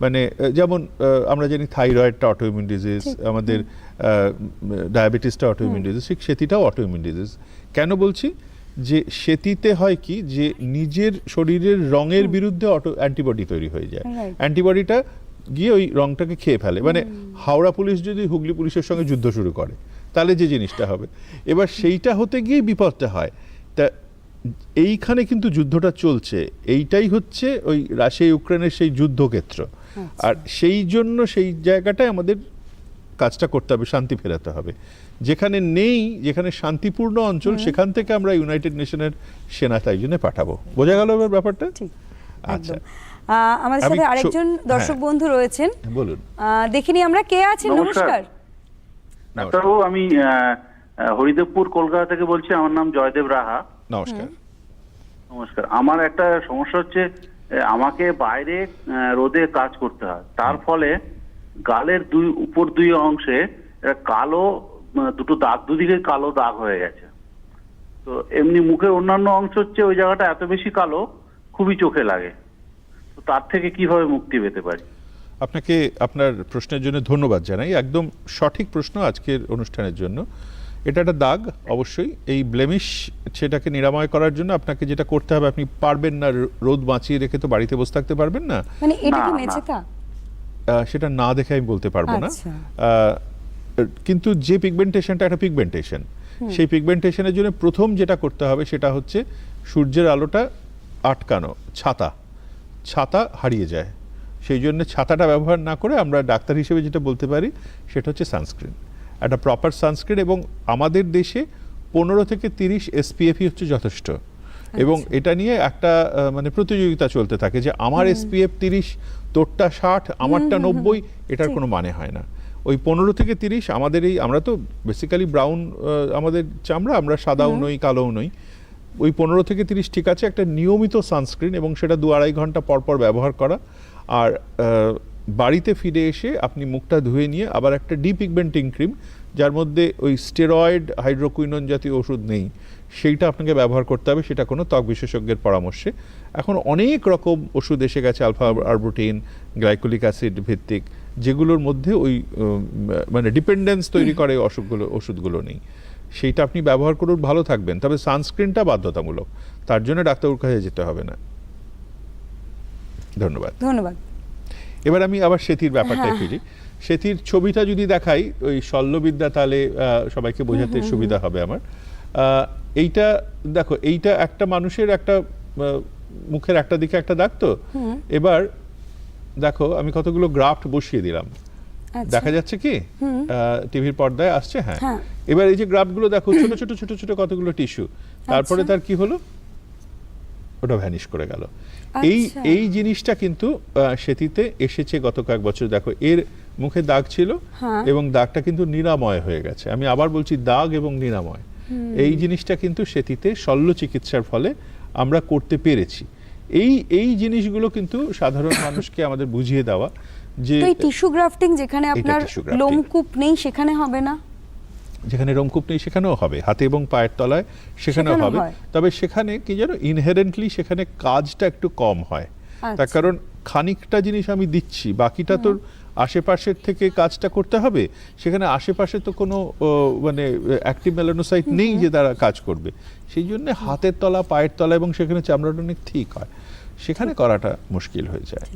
মানে যেমন আমরা জানি থাইরয়েডটা অটোইমিউন ডিজিজ, আমাদের ডায়াবেটিসটা অটোইমিউন ডিজিজ, ঠিক সেতীটাও অটোইমিউন ডিজিজ। কেন বলছি যে সেতীতে হয় কি, যে নিজের শরীরের রঙের বিরুদ্ধে অ্যান্টিবডি তৈরি হয়ে যায়। অ্যান্টিবডিটা গিয়ে ওই রংটাকে খেয়ে ফেলে। মানে হাওড়া পুলিশ যদি হুগলি পুলিশের সঙ্গে যুদ্ধ শুরু করে তাহলে যে জিনিসটা হবে, এবার সেইটা হতে গিয়ে বিপদটা হয়। তা এইখানে কিন্তু যুদ্ধটা চলছে, এইটাই হচ্ছে ওই রাশিয়া ইউক্রেনের সেই যুদ্ধক্ষেত্র। আর সেই জন্য সেই জায়গাটায় আমাদের কাজটা করতে হবে, শান্তি ফেরাতে হবে। যেখানে নেই, যেখানে শান্তিপূর্ণ অঞ্চল, সেখান থেকে আমরা ইউনাইটেড নেশনের সেনা তাই জন্য পাঠাবো। বোঝা গেল এবার ব্যাপারটা? আচ্ছা, আমাদের সাথে আরেকজন দর্শক বন্ধু রয়েছেন, বলুন। দেখিনি আমরা কে আছেন। নমস্কার ডাক্তারবাবু, আমি হরিদেবপুর কলকাতা থেকে বলছি। আমার নাম জয়দেব রাহা। নমস্কার। নমস্কার। আমার একটা সমস্যা হচ্ছে, আমাকে বাইরে রোদে কাজ করতে হয়, তার ফলে গালের উপর দুই অংশে কালো দুটো দাগ, দুদিকে কালো দাগ হয়ে গেছে। তো এমনি মুখের অন্যান্য অংশ হচ্ছে ওই জায়গাটা এত বেশি কালো, খুবই চোখে লাগে। তো তার থেকে কিভাবে মুক্তি পেতে পারি? আপনাকে আপনার প্রশ্নের জন্য ধন্যবাদ জানাই। একদম সঠিক প্রশ্ন আজকের অনুষ্ঠানের জন্য। এটা একটা দাগ, অবশ্যই এই ব্লেমিশ, সেটাকে নিরাময় করার জন্য আপনাকে যেটা করতে হবে, আপনি পারবেন না রোদ বাঁচিয়ে রেখে তো বাড়িতে বসে থাকতে পারবেন না। মানে এটা কি মেচেতা? সেটা না দেখে আমি বলতে পারবো না। কিন্তু যে পিগমেন্টেশনটা একটা পিগমেন্টেশন, সেই পিগমেন্টেশনের জন্য প্রথম যেটা করতে হবে সেটা হচ্ছে সূর্যের আলোটা আটকানো। ছাতা হারিয়ে যায়, সেই জন্য ছাতাটা ব্যবহার না করে আমরা ডাক্তার হিসেবে যেটা বলতে পারি সেটা হচ্ছে সানস্ক্রিন, একটা প্রপার সানস্ক্রিন। এবং আমাদের দেশে 15 থেকে 30 SPF-ই হচ্ছে যথেষ্ট। এবং এটা নিয়ে একটা মানে প্রতিযোগিতা চলতে থাকে যে আমার SPF 30, তোরটা 60, আমারটা 90, এটার কোনো মানে হয় না। ওই 15 থেকে 30 আমাদের এই, আমরা তো বেসিক্যালি ব্রাউন আমাদের চামড়া, আমরা সাদাও নই কালোও নই, ওই 15 থেকে 30 ঠিক আছে। একটা নিয়মিত সানস্ক্রিন এবং সেটা 2-2.5 ঘন্টা পর ব্যবহার করা। আর বাড়িতে ফিরে এসে আপনি মুখটা ধুয়ে নিয়ে আবার একটা ডিপিগমেন্টিং ক্রিম, যার মধ্যে ওই স্টেরয়েড হাইড্রোকুইনন জাতীয় ওষুধ নেই, সেইটা আপনাকে ব্যবহার করতে হবে, সেটা কোনো ত্বক বিশেষজ্ঞের পরামর্শে। এখন অনেক রকম ওষুধ এসে গেছে, আলফা আরবুটিন, গ্লাইকোলিক অ্যাসিড ভিত্তিক, যেগুলোর মধ্যে ওই মানে ডিপেন্ডেন্স তৈরি করে ওষুধগুলো নেই। সেইটা আপনি ব্যবহার করুন, ভালো থাকবেন। তবে সানস্ক্রিনটা বাধ্যতামূলক, তার জন্য ডাক্তারের কাছে যেতে হবে না। ধন্যবাদ। এবার আমি আবার সেতীর ব্যাপারটায় ফিরি। সেতীর ছবিটা যদি দেখাই ওই শল্যবিদ্যা, তাহলে সবাইকে বোঝাতে সুবিধা হবে আমার। এইটা দেখো, এইটা একটা মানুষের একটা মুখের একটা দিকে একটা দাগ। তো এবার দেখো আমি কতগুলো গ্রাফট বসিয়ে দিলাম, দেখা যাচ্ছে কি টিভির পর্দায় আসছে? হ্যাঁ। এবার এই যে গ্রাফগুলো দেখো, ছোট ছোট ছোট ছোট কতগুলো টিস্যু, তারপরে তার কি হলো, ওটা ভ্যানিশ করে গেল। এই জিনিসটা কিন্তু সেতীতে এসেছে গত কয়েক বছর। দেখো এর মুখে দাগ ছিল এবং দাগটা কিন্তু নিরাময় হয়ে গেছে। আমি আবার বলছি, দাগ এবং নিরাময়, এই জিনিসটা কিন্তু সেতীতে শল্য চিকিৎসার ফলে আমরা করতে পেরেছি। এই জিনিসগুলো কিন্তু সাধারণ মানুষকে আমাদের বুঝিয়ে দেওয়া যে টিস্যু গ্রাফটিং, যেখানে আপনার লোমকূপ নেই সেখানে হবে না, যেখানে রোমকূপ নেই সেখানেও হবে, হাতে এবং পায়ের তলায় সেখানেও হবে। তবে সেখানে কি জানো, ইনহেরেন্টলি সেখানে কাজটা একটু কম হয়। তার কারণ খানিকটা জিনিস আমি দিচ্ছি, বাকিটা তোর আশেপাশের থেকে কাজটা করতে হবে। সেখানে আশেপাশে তো কোনো মানে অ্যাক্টিভ মেলানোসাইট নেই যে তারা কাজ করবে, সেই জন্য হাতের তলা, পায়ের তলা এবং সেখানে চামড়াটা অনেক ঠিক হয়, সেখানে করাটা মুশকিল হয়ে যায়।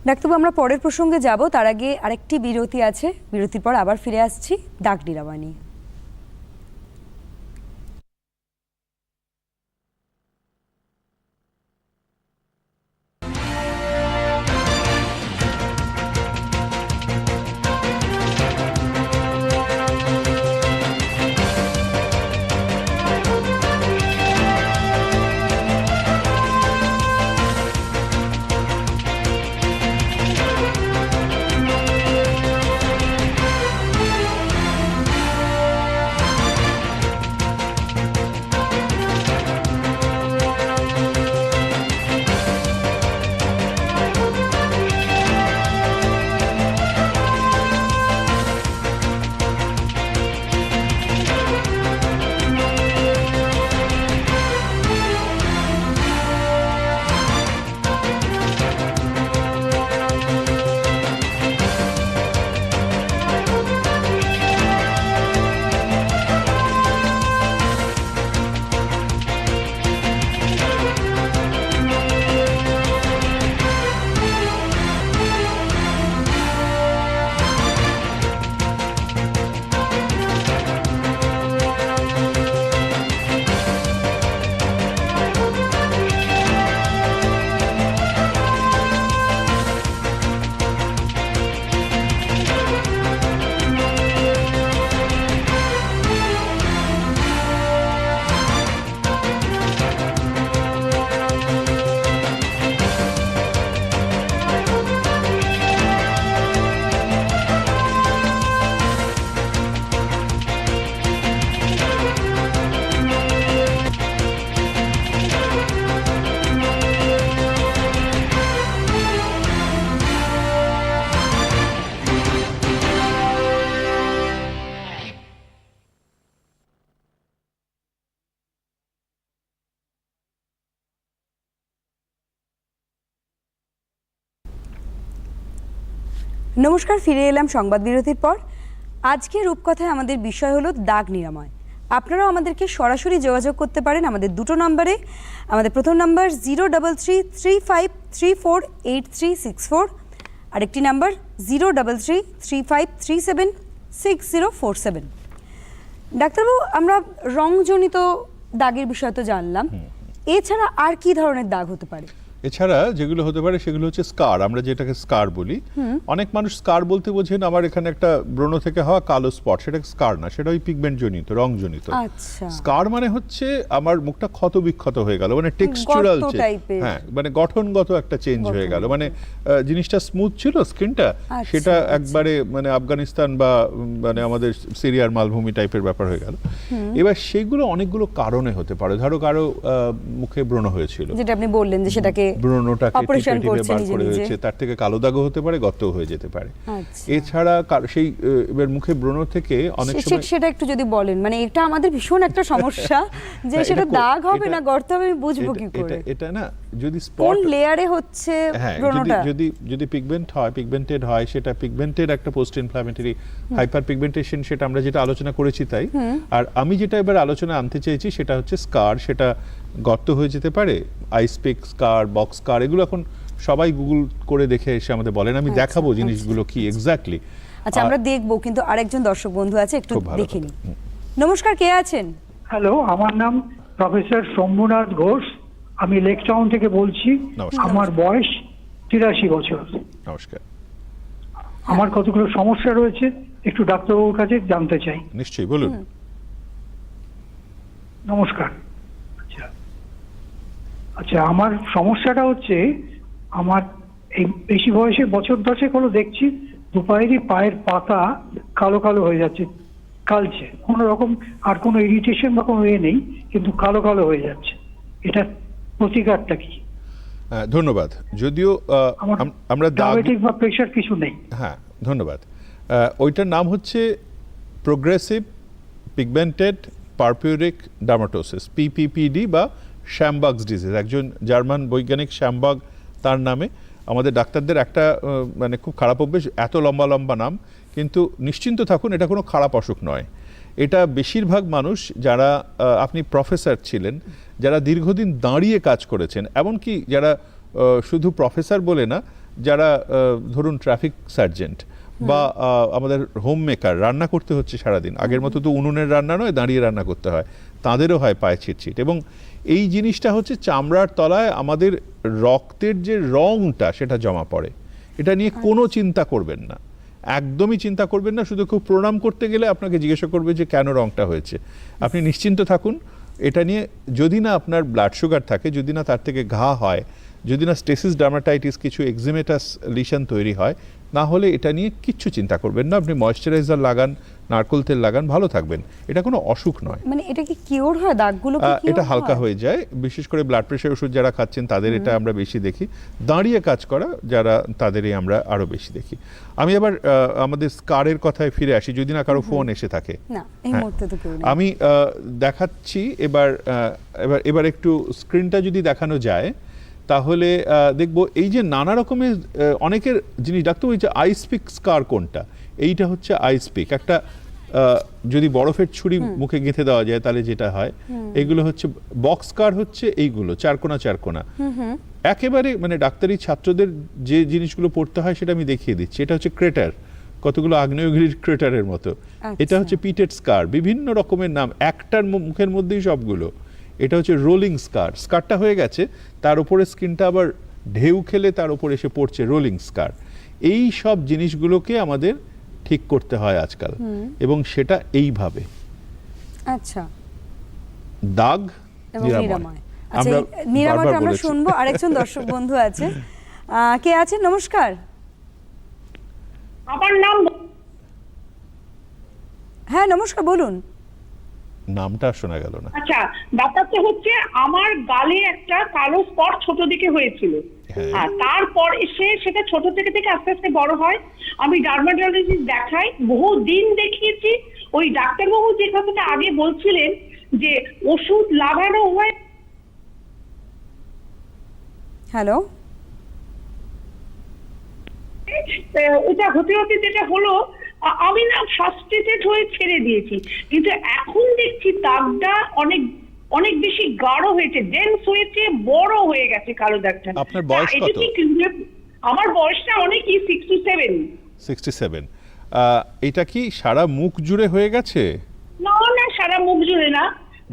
ডাক্তারবাবু, আমরা পরের প্রসঙ্গে যাব, তার আগে আরেকটি বিরতি আছে, বিরতির পর আবার ফিরে আসছি দাগ নিরাময় নিয়ে। নমস্কার, ফিরে এলাম সংবাদ বিরতির পর। আজকে রূপকথায় আমাদের বিষয় হলো দাগ নিরাময়। আপনারাও আমাদেরকে সরাসরি যোগাযোগ করতে পারেন আমাদের দুটো নম্বরে। আমাদের প্রথম নাম্বার 03335348364, আরেকটি নাম্বার 03335376047। ডাক্তারবাবু, আমরা রংজনিত দাগের বিষয় তো জানলাম, এছাড়া আর কি ধরনের দাগ হতে পারে? এছাড়া যেগুলো হতে পারে সেগুলো হচ্ছে স্কার, আমরা যেটাকে স্কার বলি। অনেক মানুষ স্কার বলতে বোঝেন আমার এখানে একটা ব্রণ থেকে হওয়া কালো স্পট, সেটা স্কার না, সেটা ওই পিগমেন্ট জনিত, রং জনিত। আচ্ছা, স্কার মানে হচ্ছে আমার মুখটা ক্ষত বিক্ষত হয়ে গেল, মানে টেক্সচুরাল, হ্যাঁ, মানে গঠনগত একটা চেঞ্জ হয়ে গেল, মানে জিনিসটা স্মুথ ছিল স্কিনটা, সেটা একবারে মানে আফগানিস্তান বা মানে আমাদের সিরিয়ার মালভূমি টাইপের ব্যাপার হয়ে গেল। এবার সেগুলো অনেকগুলো কারণে হতে পারে। ধরো কারো মুখে ব্রণ হয়েছিল, যেটা আপনি বললেন যে সেটাকে ব্রণটাকে অপারেশন টিপে করছে বার নিজে করে নিজে, হয়েছে, তার থেকে কালো দাগও হতে পারে, গর্তও হয়ে যেতে পারে। আচ্ছা। এছাড়া সেই এবার মুখে ব্রণ থেকে অনেক সময় সেটা একটু যদি বলেন, মানে এটা আমাদের ভীষণ একটা সমস্যা যে সেটা দাগ হবে না গর্ত হবে, আমি বুঝবো কি করে? এটা না, যদি কোন স্পট লেয়ারে হচ্ছে হ্যাঁ, ব্রণটা, যদি পিগমেন্টেড হয়, সেটা পিগমেন্টেড একটা পোস্ট ইনফ্ল্যামেটরি হাইপার পিগমেন্টেশন, সেটা আমরা যেটা আলোচনা করেছি তাই। আর আমি যেটা এবার আলোচনা আনতে চেয়েছি সেটা হচ্ছে স্কার, সেটা গর্ত হয়ে যেতে পারে, আইস পিক স্কার, বক্স স্কার, এগুলো এখন সবাই গুগল করে দেখে এসে আমাদের বলেন, আমি দেখাবো জিনিসগুলো কি এক্স্যাক্টলি। আচ্ছা, আমরা দেখবো, কিন্তু আরেকজন দর্শক বন্ধু আছে, একটু দেখে নিই। নমস্কার, কে আছেন? হ্যালো, আমার নাম প্রফেসর শম্ভুনাথ ঘোষ, আমি লেক টাউন থেকে বলছি। নমস্কার। আমার বয়স 83 বছর। নমস্কার। আমার কতগুলো সমস্যা রয়েছে, একটু ডাক্তারবাবুর কাছে জানতে চাই। নিশ্চয়ই, বলুন। নমস্কার। আচ্ছা, আমার সমস্যাটা হচ্ছে, আমার এই বেশি বয়সে বছর 10 হলো দেখছি দুপায়েরই পায়ের পাতা কালো কালো হয়ে যাচ্ছে, কালচে, কোনো রকম আর কোনো ইরিটেশন বা কোনো নেই, কিন্তু কালো কালো হয়ে যাচ্ছে। এটা প্রতিকারটা কি? ধন্যবাদ। যদিও আমরা ডায়াবেটিক বা প্রেশার কিছু নেই। হ্যাঁ, ধন্যবাদ। ওইটার নাম হচ্ছে প্রোগ্রেসিভ পিগমেন্টেড পারপিউরিক ডার্মাটোসিস, পিপিপিডি বা শ্যামবাগস ডিজিজ। একজন জার্মান বৈজ্ঞানিক শ্যামবাগ, তার নামে। আমাদের ডাক্তারদের একটা মানে খুব খারাপ অভ্যেস, এত লম্বা লম্বা নাম, কিন্তু নিশ্চিন্ত থাকুন এটা কোনো খারাপ অসুখ নয়। এটা বেশিরভাগ মানুষ যারা আপনি প্রফেসর ছিলেন, যারা দীর্ঘদিন দাঁড়িয়ে কাজ করেছেন, এমনকি যারা শুধু প্রফেসর বলে না, যারা ধরুন ট্রাফিক সার্জেন্ট বা আমাদের হোম মেকার, রান্না করতে হচ্ছে সারাদিন, আগের মতো তো উনুনের রান্না নয়, দাঁড়িয়ে রান্না করতে হয়, তাদেরও হয় পায়ে ছিটছিট। এবং এই জিনিসটা হচ্ছে চামড়ার তলায় আমাদের রক্তের যে রংটা সেটা জমা পড়ে। এটা নিয়ে কোনো চিন্তা করবেন না, একদমই চিন্তা করবেন না। শুধু খুব প্রণাম করতে গেলে আপনাকে জিজ্ঞাসা করবে যে কেন রংটা হয়েছে। আপনি নিশ্চিন্ত থাকুন এটা নিয়ে। যদি না আপনার ব্লাড সুগার থাকে, যদি না তার থেকে ঘা হয়, যদি না স্টেসিস ডার্মাটাইটিস, কিছু এক্সিমেটাস লিশন তৈরি হয়, না হলে এটা নিয়ে কিচ্ছু চিন্তা করবেন না। আপনি ময়েশ্চারাইজার লাগান, নারকেল তেল লাগান, ভালো থাকবেন। এটা কোনো অসুখ নয়। মানে এটা কি কিওর হয় দাগগুলো? এটা হালকা হয়ে যায়, বিশেষ করে ব্লাড প্রেশার ওষুধ যারা খাচ্ছেন তাদের এটা আমরা বেশি দেখি। দাঁড়িয়ে কাজ করা যারা, তাদেরই আমরা আরো বেশি দেখি। আমি আবার আমাদের স্কারের কথায় ফিরে আসি, যদি না কারো ফোন এসে থাকে। না, এই মুহূর্তে তো কেউ নেই। আমি দেখাচ্ছি এবার একটু স্ক্রিনটা যদি দেখানো যায় তাহলে দেখবো এই যে নানা রকমের অনেকের জিনিস। ডাক্তার, ওই যে আইস পিক স্কার কোনটা? এইটা হচ্ছে আইস পিক, একটা যদি বরফের ছুরি মুখে গেঁথে দেওয়া যায় তাহলে যেটা হয়, এগুলো হচ্ছে বক্স স্কার, হচ্ছে এইগুলো চারকোনা চারকোনা। একেবারে মানে ডাক্তারি ছাত্রদের যে জিনিসগুলো পড়তে হয় সেটা আমি দেখিয়ে দিচ্ছি। এটা হচ্ছে ক্রেটার, কতগুলো আগ্নেয়গিরির ক্রেটারের মতো। এটা হচ্ছে পিটেড স্কার, বিভিন্ন রকমের নাম, একটার মুখের মধ্যেই সবগুলো। এটা হচ্ছে রোলিং স্কার, স্কারটা হয়ে গেছে, তার উপরে স্কিনটা আবার ঢেউ খেলে তার উপর এসে পড়ছে রোলিং স্কার। এই সব জিনিসগুলোকে আমাদের ঠিক করতে হয় আজকাল, এবং সেটা এইভাবে। আচ্ছা, দাগ নিরাময়। আচ্ছা, নিরাময়টা আমরা শুনবো। আরেকজন দর্শক বন্ধু আছে, কে আছেন? নমস্কার। আমার নাম, হ্যাঁ নমস্কার, বলুন। নামটা শোনা গেল না। আচ্ছা, ব্যাপারটা হচ্ছে আমার গালে একটা কালো স্পট ছোট দিকে হয়েছিল, আর তারপর এসে সেটা ছোট থেকে থেকে আস্তে আস্তে বড় হয়। আমি ডার্মাটোলজিস্ট দেখাই, বহু দিন দেখিয়েছি। ওই ডাক্তারবাবু যে কথাটা আগে বলছিলেন যে ওষুধ লাগানো হয়। হ্যালো, এটা হতে হতে যেটা হলো, আমি না ফ্রাস্ট্রেটেড হয়ে ছেড়ে দিয়েছি, কিন্তু এখন দেখছি দাগটা অনেক অনেক বেশি গাঢ় হয়েছে, ডেন্স হয়েছে, বড় হয়ে গেছে কালো দাগটা। আপনার বয়স এটা কত? আমার বয়সটা অনেকই 67। 67। এটা কি সারা মুখ জুড়ে হয়ে গেছে? না না, সারা মুখ জুড়ে না।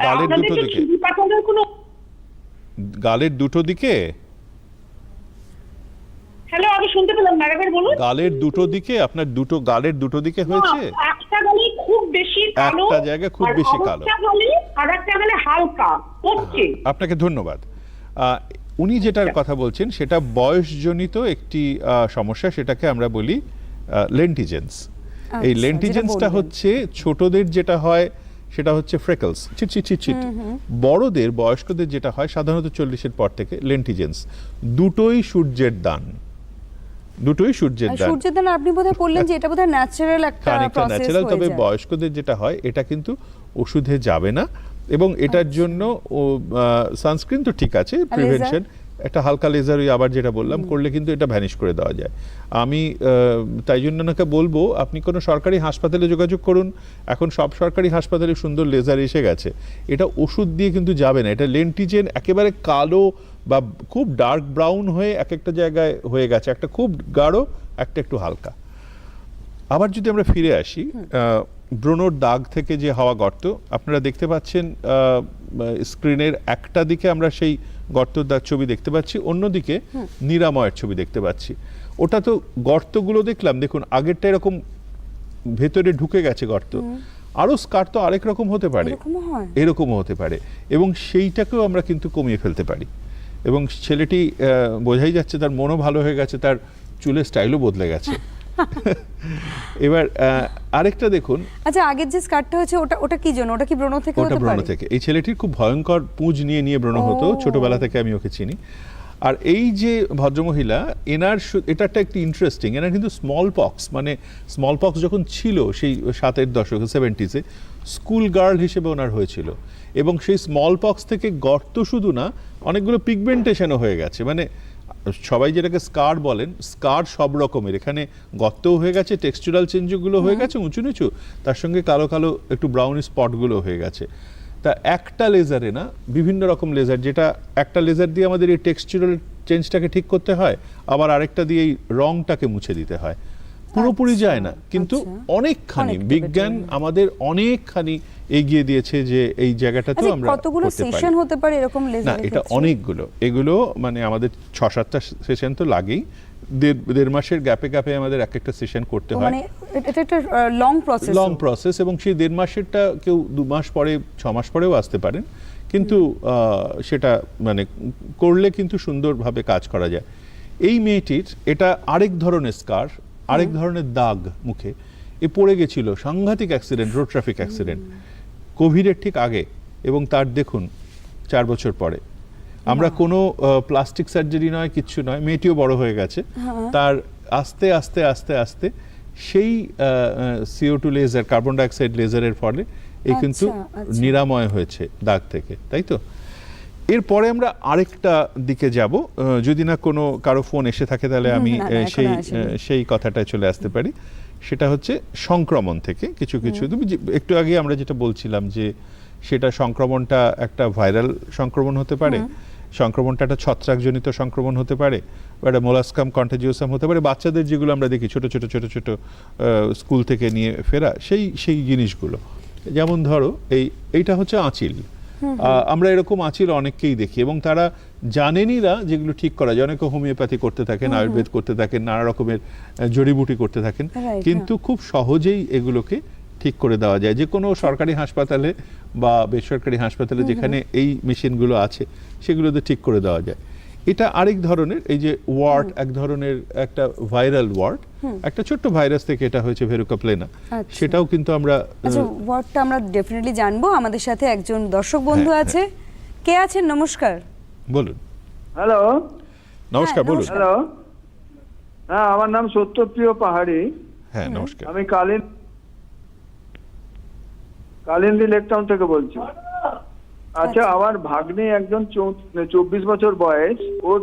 গালের আপনাদের দুটো তো দিকে? চুল পাকানোর কোনো, গালের দুটো দিকে? হ্যালো, আমি শুনতে পেলাম না, আরেকবার বলুন। গালের দুটো দিকে, আপনার গালের দুটো দিকে হয়েছে? না, একটা গালে খুব বেশি কালো, একটা জায়গায় খুব বেশি কালো, আর একটা গালে হালকা হচ্ছে। আপনাকে ধন্যবাদ। উনি যেটার কথা বলছেন সেটা বয়সজনিত একটি সমস্যা, সেটাকে আমরা বলি লেন্টিজেন্স। এই আচ্ছা, লেন্টিজেন্সটা যেটা বললেন। হচ্ছে ছোটদের যেটা হয় সেটা হচ্ছে ফ্রেকলস, চিট। বড়দের, বয়স্কদের যেটা হয় সাধারণত 40-এর পর থেকে লেন্টিজেন্স। দুটোই সূর্যের দান, দুটোই সূর্যের দান। সূর্যের দান আপনি বোধহয় বললেন যে এটা বোধহয় ন্যাচারাল একটা খানিকটা প্রসেস ন্যাচারাল, হয়ে তবে যায়। বয়স্কদের যেটা হয় এটা কিন্তু ওষুধে যাবে না, এবং এটার জন্য সানস্ক্রিন তো ঠিক আছে, প্রিভেনশন, একটা হালকা লেজার, ওই আবার যেটা বললাম, করলে কিন্তু এটা ভ্যানিশ করে দেওয়া যায়। আমি তাই জন্য ওনাকে বলবো আপনি কোনো সরকারি হাসপাতালে যোগাযোগ করুন। এখন সব সরকারি হাসপাতালে সুন্দর লেজার এসে গেছে, এটা ওষুধ দিয়ে কিন্তু যাবে না। এটা লেন্টিজেন একেবারে কালো বা খুব ডার্ক ব্রাউন হয়ে এক একটা জায়গায় হয়ে গেছে, একটা খুব গাঢ়, একটা একটু হালকা। আবার যদি আমরা ফিরে আসি, ব্রণর দাগ থেকে যে হওয়া গর্ত, আপনারা দেখতে পাচ্ছেন স্ক্রিনের একটা দিকে আমরা সেই গর্তর দাগ ছবি দেখতে পাচ্ছি, অন্যদিকে নিরাময়ের ছবি দেখতে পাচ্ছি। ওটা তো গর্তগুলো দেখলাম, দেখুন আগেরটা এরকম ভেতরে ঢুকে গেছে গর্ত, আরও স্কার তো আরেক রকম হতে পারে, এরকমও হয়? এরকমও হতে পারে, এবং সেইটাকেও আমরা কিন্তু কমিয়ে ফেলতে পারি। এবং ছেলেটি বোঝাই যাচ্ছে তার মনও ভালো হয়ে গেছে, তার চুলের স্টাইলও বদলে গেছে। এবার আরেকটা দেখুন। আচ্ছা, আগের যে স্কার্টটা হয়েছে ওটা ওটা কি জন্য? ওটা কি ব্রণ থেকে ওটা হতে ব্রণ পারে? থেকে। এই ছেলেটির খুব ভয়ঙ্কর পুঁজ নিয়ে ব্রণ হতো, ছোটবেলা থেকে আমি ওকে চিনি। আর এই যে ভদ্রমহিলা, এনার এটা একটা ইন্টারেস্টিং, এনার কিন্তু স্মল পক্স, মানে স্মল পক্স যখন ছিল সেই 70-এর দশকে, 70s-এ, স্কুল গার্ল হিসেবে ওনার হয়েছিল, এবং সেই স্মল পক্স থেকে গর্ত শুধু না, অনেকগুলো পিগমেন্টেশনও হয়ে গেছে। মানে সবাই যেটাকে স্কার বলেন, স্কার সব রকমের, এখানে গর্তও হয়ে গেছে, টেক্সচুরাল চেঞ্জগুলো হয়ে গেছে উঁচু নিচু, তার সঙ্গে কালো কালো একটু ব্রাউনি স্পটগুলো হয়ে গেছে। তা একটা লেজারে না, বিভিন্ন রকম লেজার, যেটা একটা লেজার দিয়ে আমাদের এই টেক্সচুরাল চেঞ্জটাকে ঠিক করতে হয়, আবার আরেকটা দিয়ে এই রংটাকে মুছে দিতে হয়। পুরোপুরি যায় না, কিন্তু অনেকখানি বিজ্ঞান আমাদের অনেকখানি এগিয়ে দিয়েছে যে এই জায়গাটাতেও আমরা কতগুলো করতে পারি। সেশন হতে পারে এরকম না, লেজার? এটা অনেকগুলো, এগুলো মানে আমাদের 6-7টা সেশন তো লাগেই, দেড় মাসের গ্যাপে গ্যাপে আমাদের এক একটা সেশন করতে হয়। মানে এটা একটা লং প্রসেস। লং প্রসেস, এবং সেই 1.5 মাসেরটা কেউ 2 মাস পরে, 6 মাস পরেও আসতে পারেন, কিন্তু সেটা মানে করলে কিন্তু সুন্দরভাবে কাজ করা যায়। এই মেয়েটির এটা আরেক ধরনের স্কার, আরেক ধরনের দাগ মুখে, এ পড়ে গেছিল সাংঘাতিক অ্যাক্সিডেন্ট, রোড ট্রাফিক অ্যাক্সিডেন্ট, কোভিডের ঠিক আগে, এবং তার দেখুন 4 বছর পরে। আমরা কোনো প্লাস্টিক সার্জারি নয়, কিচ্ছু নয়, মেয়েটিও বড় হয়ে গেছে, তার আস্তে আস্তে আস্তে আস্তে সেই CO2 লেজার, কার্বন ডাইঅক্সাইড লেজারের ফলে এই কিন্তু নিরাময় হয়েছে দাগ থেকে, তাই তো? এরপরে আমরা আরেকটা দিকে যাব, যদি না কোনো কারো ফোন এসে থাকে তাহলে আমি সেই কথাটায় চলে আসতে পারি। সেটা হচ্ছে সংক্রমণ থেকে কিছু কিছু, তুমি একটু আগে আমরা যেটা বলছিলাম যে সেটা সংক্রমণটা একটা ভাইরাল সংক্রমণ হতে পারে, সংক্রমণটা একটা ছত্রাকজনিত সংক্রমণ হতে পারে, বা একটা মোলাস্কাম কন্টাজিওসাম হতে পারে, বাচ্চাদের যেগুলো আমরা দেখি ছোট ছোট ছোট ছোট স্কুল থেকে নিয়ে ফেরা, সেই জিনিসগুলো। যেমন ধরো এইটা হচ্ছে আঁচিল, আমরা এরকম আঁচিল অনেককেই দেখি, এবং তারা জানেনই না যেগুলো ঠিক করা যায়। অনেকে হোমিওপ্যাথি করতে থাকেন, আয়ুর্বেদ করতে থাকেন, নানা রকমের জড়িবুটি করতে থাকেন, কিন্তু খুব সহজেই এগুলোকে ঠিক করে দেওয়া যায়। যে কোনো সরকারি হাসপাতালে বা বেসরকারি হাসপাতালে যেখানে এই মেশিনগুলো আছে সেগুলোতে ঠিক করে দেওয়া যায়। এটা আরেক ধরনের, এই যে ওয়ার্ড, এক ধরনের একটা ভাইরাল ওয়ার্ড, একটা ছোট্ট ভাইরাস থেকে এটা হয়েছে, ভেরুকা প্লেনা, সেটাও কিন্তু আমরা ওয়ার্ডটা আমরা ডেফিনেটলি জানবো। আমাদের সাথে একজন দর্শক বন্ধু আছে, কে আছেন? নমস্কার, বলুন। হ্যালো, নমস্কার, বলুন। হ্যালো, হ্যাঁ, আমার নাম সত্যপ্রিয় পাহাড়ি। হ্যাঁ, নমস্কার। আমি কালিন্দী লেক টাউন থেকে বলছি। আচ্ছা, আমার ভাগ্নে একজন 24 বছর বয়স, ওর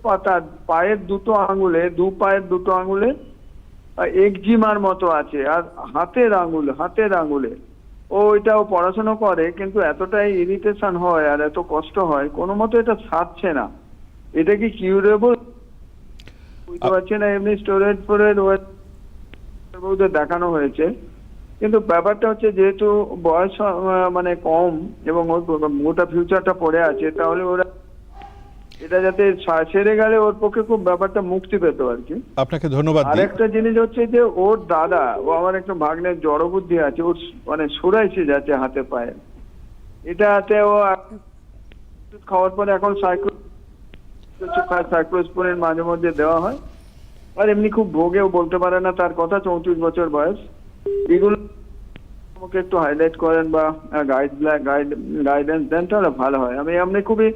পাতা পায়ের দুটো আঙুলে, দু পায়ের দুটো আঙুলে একজিমার মতো আছে, আর হাতের আঙুলে ও এটাও পড়াশোনা করে, কিন্তু এতটাই ইরিটেশন হয় আর এত কষ্ট হয়, কোনো মতো এটা ছাড়ছে না। এটা কি কিউরেবল বুঝতে পারছি না। এমনি স্টোরেজ ফোরের দেখানো হয়েছে, কিন্তু ব্যাপারটা হচ্ছে যেহেতু বয়স মানে কম এবং ওর গোটা ফিউচারটা পড়ে আছে, তাহলে ওরা এটা যাতে সেরে গেলে ওর পক্ষে খুব ব্যাপারটা মুক্তি পেত আর কি। আপনাকে ধন্যবাদ দিই। আরেকটা জিনিস হচ্ছে যে ওর দাদা, ও আমার একটা ভাগ্নের জড়বুদ্ধি আছে, ওর মানে সুরাইছে যাচ্ছে হাতে পায়ে, এটাতে ও খাওয়ার পরে এখন সাইক্লোস্পোরিন মাঝে মধ্যে দেওয়া হয়, আর এমনি খুব ভোগেও বলতে পারে না, তার কথা 34 বছর বয়স। এগুলো আমাকে একটু হাইলাইট করেন বা গাইডেন্স দেন তাহলে ভালো হয়। আমি খুবই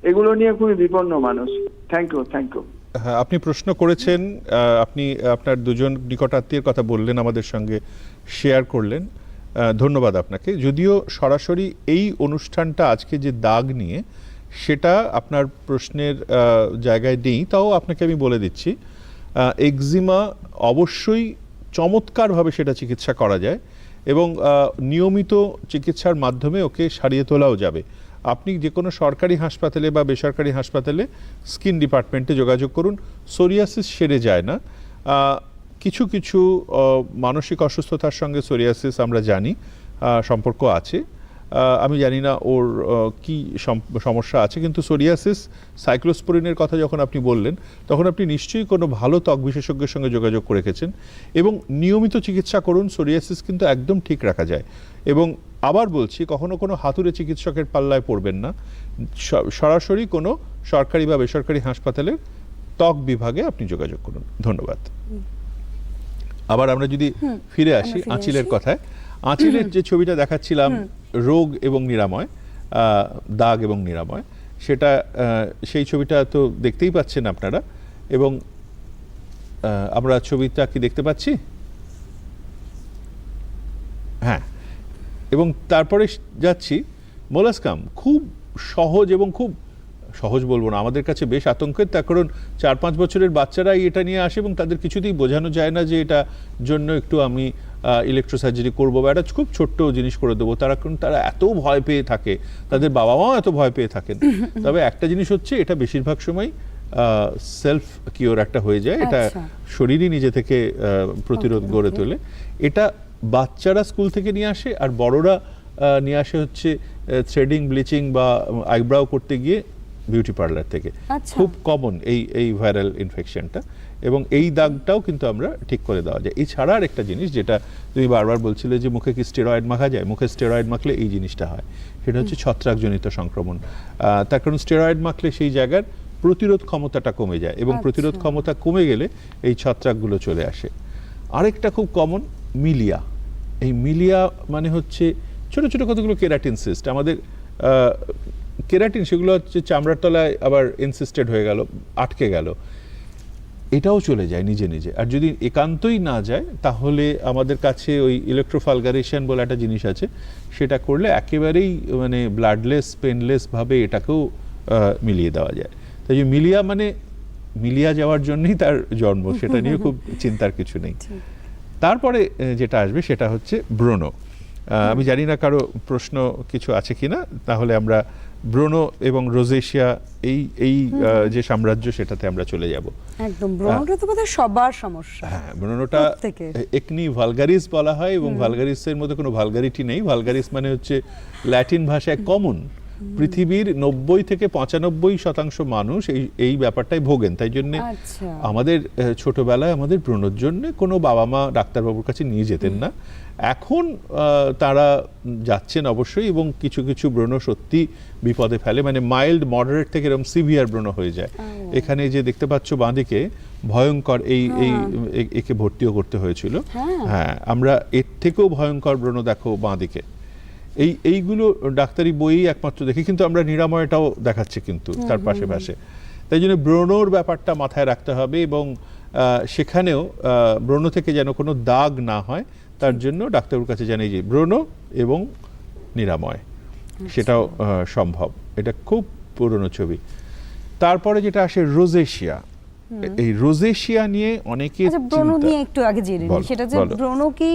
এগুলো নিয়ে খুবই বিপন্ন মানুষ। Thank you. হ্যাঁ, আপনি প্রশ্ন করেছেন, আপনি আপনার দুজন নিকটাত্মীয়ের কথা বললেন, আমাদের সঙ্গে শেয়ার করলেন, ধন্যবাদ আপনাকে। যদিও সরাসরি এই অনুষ্ঠানটা আজকে যে দাগ নিয়ে সেটা আপনার প্রশ্নের জায়গায় নেই, তাও আপনাকে আমি বলে দিচ্ছি, এক্সিমা অবশ্যই চমৎকারভাবে সেটা চিকিৎসা করা যায় এবং নিয়মিত চিকিৎসার মাধ্যমে ওকে সারিয়ে তোলাও যাবে। আপনি যে কোনো সরকারি হাসপাতালে বা বেসরকারি হাসপাতালে স্কিন ডিপার্টমেন্টে যোগাযোগ করুন। সোরিয়াসিস সেরে যায় না, কিছু কিছু মানসিক অসুস্থতার সঙ্গে সোরিয়াসিস আমরা জানি সম্পর্ক আছে। আমি জানি না ওর কি সমস্যা আছে, কিন্তু সোরিয়াসিস সাইক্লোস্পোরিনের কথা যখন আপনি বললেন তখন আপনি নিশ্চয়ই কোনো ভালো ত্বক বিশেষজ্ঞের সঙ্গে যোগাযোগ করে রেখেছেন এবং নিয়মিত চিকিৎসা করুন। সোরিয়াসিস কিন্তু একদম ঠিক রাখা যায়। এবং আবার বলছি, কখনো কোনো হাতুড়ে চিকিৎসকের পাল্লায় পড়বেন না, সরাসরি কোনো সরকারি বা বেসরকারি হাসপাতালের ত্বক বিভাগে আপনি যোগাযোগ করুন। ধন্যবাদ। আবার আমরা যদি ফিরে আসি আঁচিলের কথায়, আঁচিলের যে ছবিটা দেখাচ্ছিলাম রোগ এবং নিরাময়, দাগ এবং নিরাময়, সেটা সেই ছবিটা তো দেখতেই পাচ্ছেন আপনারা। এবং আমরা ছবিটা কি দেখতে পাচ্ছি? হ্যাঁ। এবং তারপরে যাচ্ছি মোলাস্কাম, খুব সহজ, এবং খুব সহজ বলবো না, আমাদের কাছে বেশ আতঙ্কের, তার কারণ 4-5 বছরের বাচ্চারাই এটা নিয়ে আসে এবং তাদের কিছুতেই বোঝানো যায় না যে এটা জন্য একটু আমি ইলেকট্রোসার্জারি করবো বা একটা খুব ছোট্ট জিনিস করে দেবো। তারা এত ভয় পেয়ে থাকে, তাদের বাবা মাও এত ভয় পেয়ে থাকেন। তবে একটা জিনিস হচ্ছে, এটা বেশিরভাগ সময় সেলফ কিওর একটা হয়ে যায়, এটা শরীরই নিজে থেকে প্রতিরোধ গড়ে তোলে। এটা বাচ্চারা স্কুল থেকে নিয়ে আসে, আর বড়রা নিয়ে আসে হচ্ছে থ্রেডিং, ব্লিচিং বা আইব্রাও করতে গিয়ে বিউটি পার্লার থেকে। খুব কমন এই ভাইরাল ইনফেকশনটা, এবং এই দাগটাও কিন্তু আমরা ঠিক করে দেওয়া যায়। এছাড়া আর একটা জিনিস যেটা তুমি বারবার বলছিলে যে মুখে কি স্টেরয়েড মাখা যায়, মুখে স্টেরয়েড মাখলে এই জিনিসটা হয়, সেটা হচ্ছে ছত্রাকজনিত সংক্রমণ। তার কারণ স্টেরয়েড মাখলে সেই জায়গার প্রতিরোধ ক্ষমতাটা কমে যায়, এবং প্রতিরোধ ক্ষমতা কমে গেলে এই ছত্রাকগুলো চলে আসে। আরেকটা খুব কমন মিলিয়া। এই মিলিয়া মানে হচ্ছে ছোট ছোট কতগুলো কেরাটিন সিস্ট, আমাদের কেরাটিন, সেগুলো হচ্ছে চামড়ার তলায় আবার ইনসিস্টেড হয়ে গেল, আটকে গেল, এটাও চলে যায় নিজে নিজে। আর যদি একান্তই না যায় তাহলে আমাদের কাছে ওই ইলেকট্রোফালগারেশন বলে একটা জিনিস আছে, সেটা করলে একেবারেই মানে ব্লাডলেস, পেনলেস ভাবে এটাকেও মিলিয়ে দেওয়া যায়। তাই যে মিলিয়া মানে মিলিয়া যাওয়ার জন্যই তার জন্ম, সেটা নিয়ে খুব চিন্তার কিছু নেই। তারপরে যেটা আসবে সেটা হচ্ছে ব্রণ। আমি জানি না কারো প্রশ্ন কিছু আছে কিনা, তাহলে আমরা ব্রণ এবং রোজেশিয়া এই যে সাম্রাজ্য, সেটাতে আমরা চলে যাব। একদম, ব্রণটা তো বোধহয় সবার সমস্যা। হ্যাঁ, ব্রণটা একনি ভালগারিস বলা হয়, এবং ভালগারিসের মধ্যে কোনো ভালগারিটি নেই। ভালগারিস মানে হচ্ছে ল্যাটিন ভাষায় কমন। পৃথিবীর 90 থেকে 95% মানুষ এই ব্যাপারটাই ভোগেন। তাই জন্য আমাদের ছোটবেলায় আমাদের ব্রণের জন্য কোনো বাবা মা ডাক্তারবাবুর কাছে নিয়ে যেতেন না। এখন তারা যাচ্ছেন অবশ্যই, এবং কিছু কিছু ব্রণ সত্যি বিপদে ফেলে, মানে মাইল্ড, মডারেট থেকে এরকম সিভিয়ার ব্রণ হয়ে যায়। এখানে যে দেখতে পাচ্ছ বাঁদিকে, ভয়ঙ্কর, একে ভর্তিও করতে হয়েছিল। হ্যাঁ, আমরা এর থেকেও ভয়ঙ্কর ব্রণ দেখো বাঁদিকে। এইগুলো ডাক্তারি বইই একমাত্র দেখি, কিন্তু আমরা নিরাময়টাও দেখাচ্ছি কিন্তু তার পাশে পাশে। তাই জন্য ব্রণর ব্যাপারটা মাথায় রাখতে হবে, এবং সেখানেও ব্রণ থেকে যেন কোনো দাগ না হয় তার জন্য ডাক্তারের কাছে জানি যে ব্রণ এবং নিরাময় সেটাও সম্ভব। এটা খুব পুরনো ছবি। তারপরে যেটা আসে রোজেশিয়া, এই রোজেশিয়া নিয়ে অনেকে আচ্ছা ব্রণ নিয়ে একটু আগে জেনে নিই, সেটা যে ব্রণ কি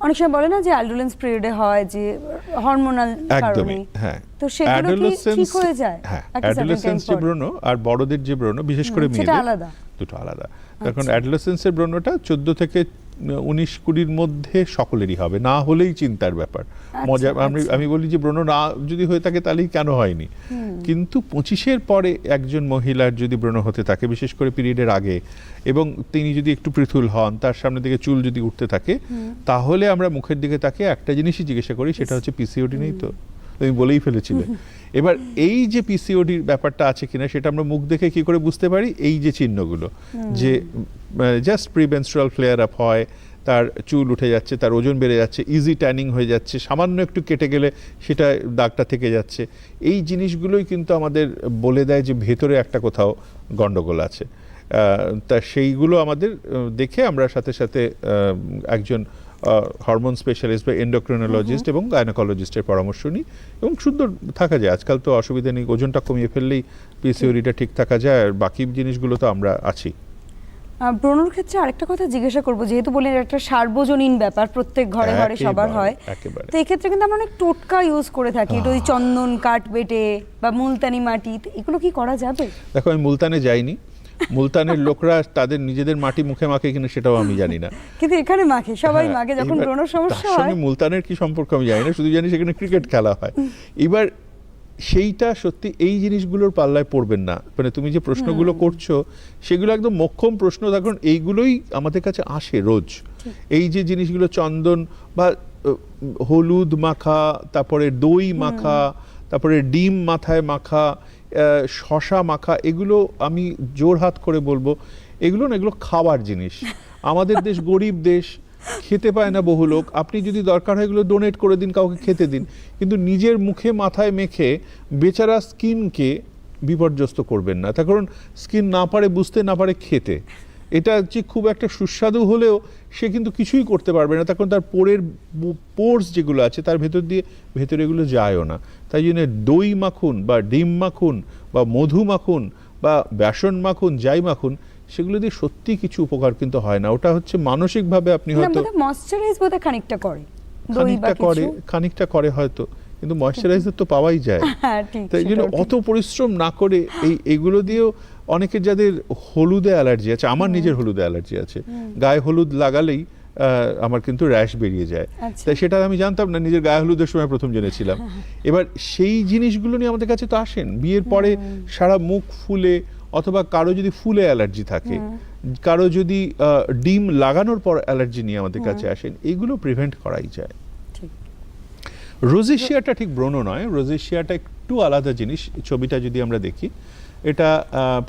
অনেক সময় বলে না যে অ্যাডোলেন্স পিরিয়ডে হয়, যে হরমোনাল কারণে, একদমই হ্যাঁ, তো সেগুলো কি ঠিক হয়ে যায়? হ্যাঁ, অ্যাডোলেসেন্স যে ব্রণ আর বড়দের যে ব্রণ, বিশেষ করে সেটা মেয়েদের আলাদা, দুটো আলাদা। এখন অ্যাডোলেসেন্সের ব্রণটা 14 থেকে 19-20 মধ্যে সকলেরই হবে, না হলেই চিন্তার ব্যাপার। মজা আমি বলি যে ব্রণ না যদি হয়ে থাকে তাহলেই কেন হয়নি, কিন্তু 25-এর পরে একজন মহিলার যদি ব্রণ হতে থাকে, বিশেষ করে পিরিয়ডের আগে, এবং তিনি যদি একটু পৃথুল হন, তার সামনে দিকে চুল যদি উঠতে থাকে, তাহলে আমরা মুখের দিকে তাকে একটা জিনিসই জিজ্ঞাসা করি, সেটা হচ্ছে পিসিওডি নেই তো? তুমি বলেই ফেলেছিলে। এবার এই যে পিসিওডির ব্যাপারটা আছে কিনা সেটা আমরা মুখ দেখে কি করে বুঝতে পারি? এই যে চিহ্নগুলো, যে জাস্ট প্রিমেনস্ট্রুয়াল ফ্লেয়ার আপ হয়, তার চুল উঠে যাচ্ছে, তার ওজন বেড়ে যাচ্ছে, ইজি ট্যানিং হয়ে যাচ্ছে, সামান্য একটু কেটে গেলে সেটা দাগটা থেকে যাচ্ছে, এই জিনিসগুলোই কিন্তু আমাদের বলে দেয় যে ভেতরে একটা কোথাও গন্ডগোল আছে। তা সেইগুলো আমাদের দেখে আমরা সাথে সাথে একজন হরমোন স্পেশালিস্ট বা এন্ডোক্রিনোলজিস্ট এবং গাইনোকোলজিস্টের পরামর্শ নিই, এবং সুন্দর থাকা যায়। আজকাল তো অসুবিধা নেই, ওজনটা কমিয়ে ফেললেই পিসিওডিটা ঠিক থাকা যায়, আর বাকি জিনিসগুলো তো আমরা আছি। ব্রণর ক্ষেত্রে আরেকটা কথা জিজ্ঞাসা করবো, যেহেতু বললেন একটা সার্বজনীন ব্যাপার, প্রত্যেক ঘরে ঘরে সবার হয়, তো এই ক্ষেত্রে কিন্তু আমরা অনেক টোটকা ইউজ করে থাকি, এটা ওই চন্দন কাঠ বেটে বা মুলতানি মাটি, এগুলো কি করা যাবে? দেখো, আমি মুলতানে যাইনি, মুলতানের লোকরা তাদের নিজেদের মাটি মুখে মাখে কিনা সেটাও আমি জানি না, কিন্তু এখানে মাখে, সবাই মাখে যখন ব্রণ সমস্যা হয়। মুলতানের কি সম্পর্ক আমি জানি না, শুধু জানি সেখানে ক্রিকেট খেলা হয়। এবার সেইটা সত্যি এই জিনিসগুলোর পাল্লায় পড়বেন না, মানে তুমি যে প্রশ্নগুলো করছো সেগুলো একদম মোক্ষম প্রশ্ন, কারণ এইগুলোই আমাদের কাছে আসে রোজ। এই যে জিনিসগুলো, চন্দন বা হলুদ মাখা, তারপরে দই মাখা, তারপরে ডিম মাথায় মাখা, শশা মাখা, এগুলো আমি জোরহাত করে বলবো এগুলো না, এগুলো খাবার জিনিস। আমাদের দেশ গরিব দেশ, খেতে পায় না বহু লোক। আপনি যদি দরকার হয় এগুলো ডোনেট করে দিন, কাউকে খেতে দিন, কিন্তু নিজের মুখে মাথায় মেখে বেচারা স্কিনকে বিপর্যস্ত করবেন না। তার কারণ স্কিন না পারে বুঝতে, না পারে খেতে। এটা যে খুব একটা সুস্বাদু হলেও সে কিন্তু কিছুই করতে পারবে না, তখন তার পোর্স যেগুলো আছে তার ভেতর দিয়ে ভেতরে এগুলো যায়ও না। তাই জন্য দই মাখুন বা ডিম মাখুন বা মধু মাখুন বা বেসন মাখুন, যাই মাখুন, সেগুলো দিয়ে সত্যি কিছু উপকার কিন্তু হয় না। ওটা হচ্ছে মানসিকভাবে আপনি হয়তো ময়েশ্চারাইজ বোধহয় খানিকটা করে, খানিকটা করে হয়তো, কিন্তু ময়েশ্চারাইজার তো পাওয়াই যায়। তাই জন্য অত পরিশ্রম না করে এইগুলো দিয়েও অনেকের যাদের হলুদে অ্যালার্জি আছে, আমার নিজের হলুদে অ্যালার্জি আছে, গায়ে হলুদ লাগালেই আমার কিন্তু র্যাশ বেরিয়ে যায়। তাই সেটা আমি জানতাম না, নিজের গায়ে হলুদের সময় প্রথম জেনেছিলাম। এবার সেই জিনিসগুলো নিয়ে আমাদের কাছে তো আসেন বিয়ের পরে, সারা মুখ ফুলে, অথবা কারো যদি ফুলে অ্যালার্জি থাকে, কারো যদি ডিম লাগানোর পর অ্যালার্জি নিয়ে আমাদের কাছে আসেন, এগুলো প্রিভেন্ট করাই যায়। রোজেশিয়াটা ঠিক ব্রণ নয়, রোজেশিয়াটা একটু আলাদা জিনিস। ছবিটা যদি আমরা দেখি, এটা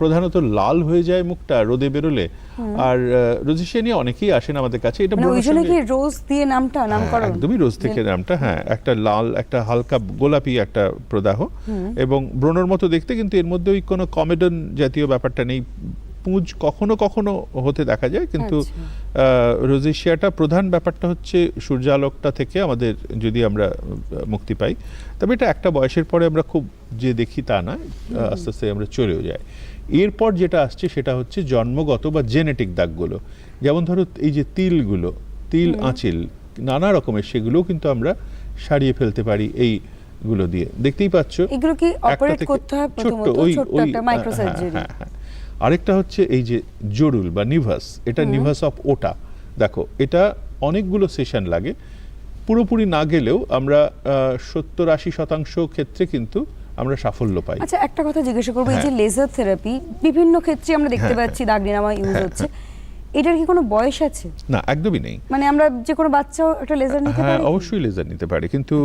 প্রধানত লাল হয়ে যায় মুখটা রোদে বেরোলে, আর রোজেশিয়া নিয়ে অনেকেই আসেন আমাদের কাছে। এটা রোজ দিয়ে নামকরণ, একদমই রোজ থেকে নামটা, হ্যাঁ, একটা লাল, একটা হালকা গোলাপি একটা প্রদাহ, এবং ব্রণর মতো দেখতে, কিন্তু এর মধ্যে ওই কোনো কমেডন জাতীয় ব্যাপারটা নেই। পুঁজ কখনো কখনো হতে দেখা যায়, কিন্তু রোজেশিয়াটা প্রধান ব্যাপারটা হচ্ছে সূর্যালোকটা থেকে আমাদের যদি আমরা মুক্তি পাই, তবে এটা একটা বয়সের পরে আমরা খুব যে দেখি তা না, আস্তে আস্তে আমরা চলেও যাই। এরপর যেটা আসছে সেটা হচ্ছে জন্মগত বা জেনেটিক দাগগুলো, যেমন ধরো এই যে তিলগুলো, তিল আঁচিল নানা রকমের, সেগুলোও কিন্তু আমরা সারিয়ে ফেলতে পারি এইগুলো দিয়ে। দেখতেই পাচ্ছ, এগুলো কি অপারেট করতে হয় প্রথমত, ছোট একটা মাইক্রো সার্জারি। আরেকটা হচ্ছে এই যে জরুল বা নিভাস, এটা নিভাস অফ ওটা। দেখো, এটা অনেকগুলো সেশন লাগে, পুরোপুরি না গেলেও আমরা 70-80% ক্ষেত্রে কিন্তু আমরা সাফল্য পাই। আচ্ছা, একটা কথা জিজ্ঞাসা করবো, এই যে লেজার থেরাপি বিভিন্ন ক্ষেত্রে আমরা দেখতে পাচ্ছি দাগ নিরাময় ইউজ হচ্ছে, এটার কি কোনো বয়স আছে? না, একদমই নেই। মানে আমরা যে কোনো বাচ্চাও একটা লেজার নিতে পারি? হ্যাঁ, অবশ্যই লেজার নিতে পারে, কিন্তু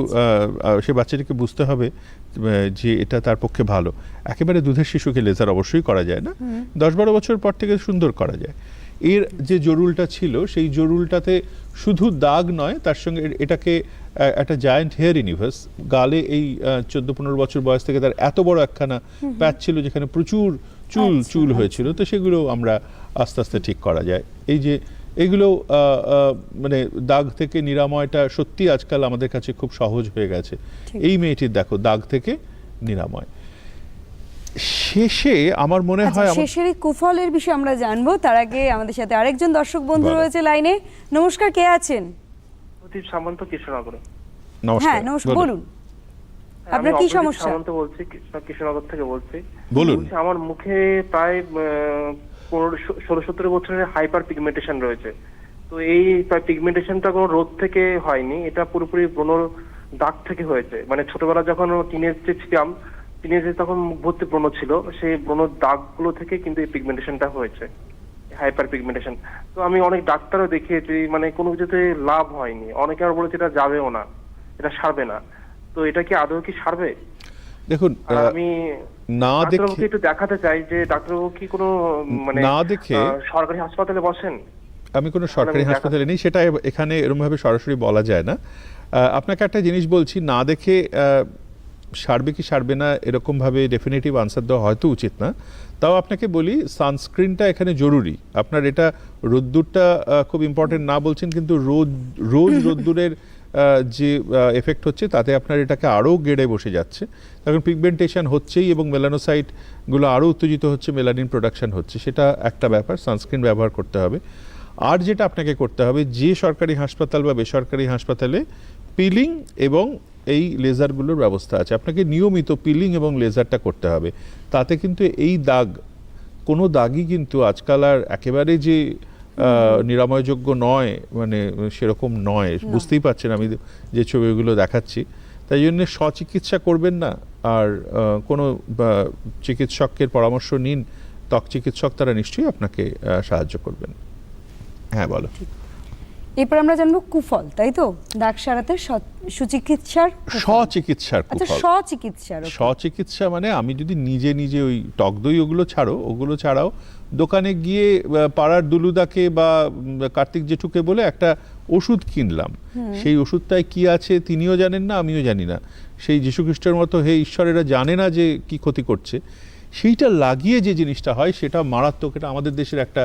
সে বাচ্চাটিকে বুঝতে হবে যে এটা তার পক্ষে ভালো। একেবারে দুধের শিশুকে লেজার অবশ্যই করা যায় না, 10-12 বছর পর থেকে সুন্দর করা যায়। এর যে জরুলটা ছিল, সেই জরুলটাতে শুধু দাগ নয়, তার সঙ্গে এটাকে একটা জায়ান্ট হেয়ার ইউনিভার্স, গালে এই 14-15 বছর বয়স থেকে তার এত বড় একখানা প্যাচ ছিল যেখানে প্রচুর চুল হয়েছিল, তো সেগুলো আমরা আস্তে আস্তে ঠিক করা যায়। এই যে এগুলো মানে দাগ থেকে নিরাময়টা সত্যি আজকাল আমাদের কাছে খুব সহজ হয়ে গেছে। এই মেয়েটির দেখো, দাগ থেকে নিরাময়। শেষে আমার মনে হয় আচ্ছা, শেষের এই কুফলের বিষয়ে আমরা জানবো, তার আগে আমাদের সাথে আরেকজন দর্শক বন্ধু বলো। রয়েছে লাইনে। নমস্কার, কে আছেন? প্রদীপ সামন্ত কৃষ্ণনগর। নমস্কার, হ্যাঁ নমস্কার, বলুন আপনার আমি কি অপরাজিত সমস্যা? সামন্ত বলছি, কৃষ্ণনগর থেকে বলছি। বলুন। বলছি, আমার মুখে প্রায় 16-17 বছরের হাইপার পিগমেন্টেশন রয়েছে। তো এই পিগমেন্টেশনটা কোনো রোদ থেকে হয়নি, এটা পুরোপুরি ব্রণর দাগ থেকে হয়েছে। মানে ছোটবেলা যখন টিনেজে ছিলাম, টিনেজে তখন মুখ ভর্তি ব্রণ ছিল, সেই ব্রণর দাগগুলো থেকে কিন্তু এই পিগমেন্টেশনটা হয়েছে, হাইপার পিগমেন্টেশন। তো আমি অনেক ডাক্তারও দেখিয়েছি, মানে কোনো কিছুতে লাভ হয়নি। অনেকে আর বলেছে এটা যাবেও না, এটা সারবে না। তো এটা কি আদৌ কি সারবে? দেখুন, আর আমি না দেখে ডাক্তারবাবুকে একটু দেখাতে চাই যে ডাক্তারবাবু কি কোনো মানে না দেখে সরকারি হাসপাতালে বসেন? আমি কোনো সরকারি আমি হাসপাতালে নেই, সেটা এখানে এরকমভাবে সরাসরি বলা যায় না। আপনাকে একটা জিনিস বলছি, না দেখে সারবে কি সারবে না এরকমভাবে ডেফিনেটিভ আনসার দেওয়া হয়তো উচিত না। তাও আপনাকে বলি, সানস্ক্রিনটা এখানে জরুরি। আপনার এটা রোদ্দুরটা খুব ইম্পর্টেন্ট না বলছেন, কিন্তু রোজ রোদ্দুরের যে এফেক্ট হচ্ছে তাতে আপনার এটাকে আরও গেড়ে বসে যাচ্ছে। তখন পিগমেন্টেশন হচ্ছেই এবং মেলানোসাইটগুলো আরও উত্তেজিত হচ্ছে, মেলানিন প্রোডাকশন হচ্ছে, সেটা একটা ব্যাপার। সানস্ক্রিন ব্যবহার করতে হবে। আর যেটা আপনাকে করতে হবে, যে সরকারি হাসপাতাল বা বেসরকারি হাসপাতালে পিলিং এবং এই লেজারগুলোর ব্যবস্থা আছে, আপনাকে নিয়মিত পিলিং এবং লেজারটা করতে হবে। তাতে কিন্তু এই দাগ, কোনো দাগই কিন্তু আজকাল আর একেবারে যে নিরাময়যোগ্য নয়, মানে সেরকম নয়, বুঝতেই পারছেন আমি যে ছবিগুলো দেখাচ্ছি। তাই জন্য স্বচিকিৎসা করবেন না, আর কোনো চিকিৎসকের পরামর্শ নিন, ত্বক চিকিৎসক, তারা নিশ্চয়ই আপনাকে সাহায্য করবেন। হ্যাঁ বলো। এরপর আমরা জানবো কুফল, তাই তো? দাগ সারাতে সুচিকিৎসার স্বচিকিৎসার আচ্ছা, কুফল। স্বচিকিৎসার স্বচিকিৎসা মানে আমি যদি নিজে নিজে ওই টক দই ওগুলো ছাড়াও দোকানে গিয়ে পাড়ার দুলুদাকে বা কার্তিক জেঠুকে বলে একটা ওষুধ কিনলাম, সেই ওষুধটায় কি আছে তিনিও জানেন না, আমিও জানি না। সেই যীশুখ্রিস্টের মতো হে ঈশ্বর, এরা জানে না যে কি ক্ষতি করছে, সেইটা লাগিয়ে যে জিনিসটা হয় সেটা মারাত্মক। এটা আমাদের দেশের একটা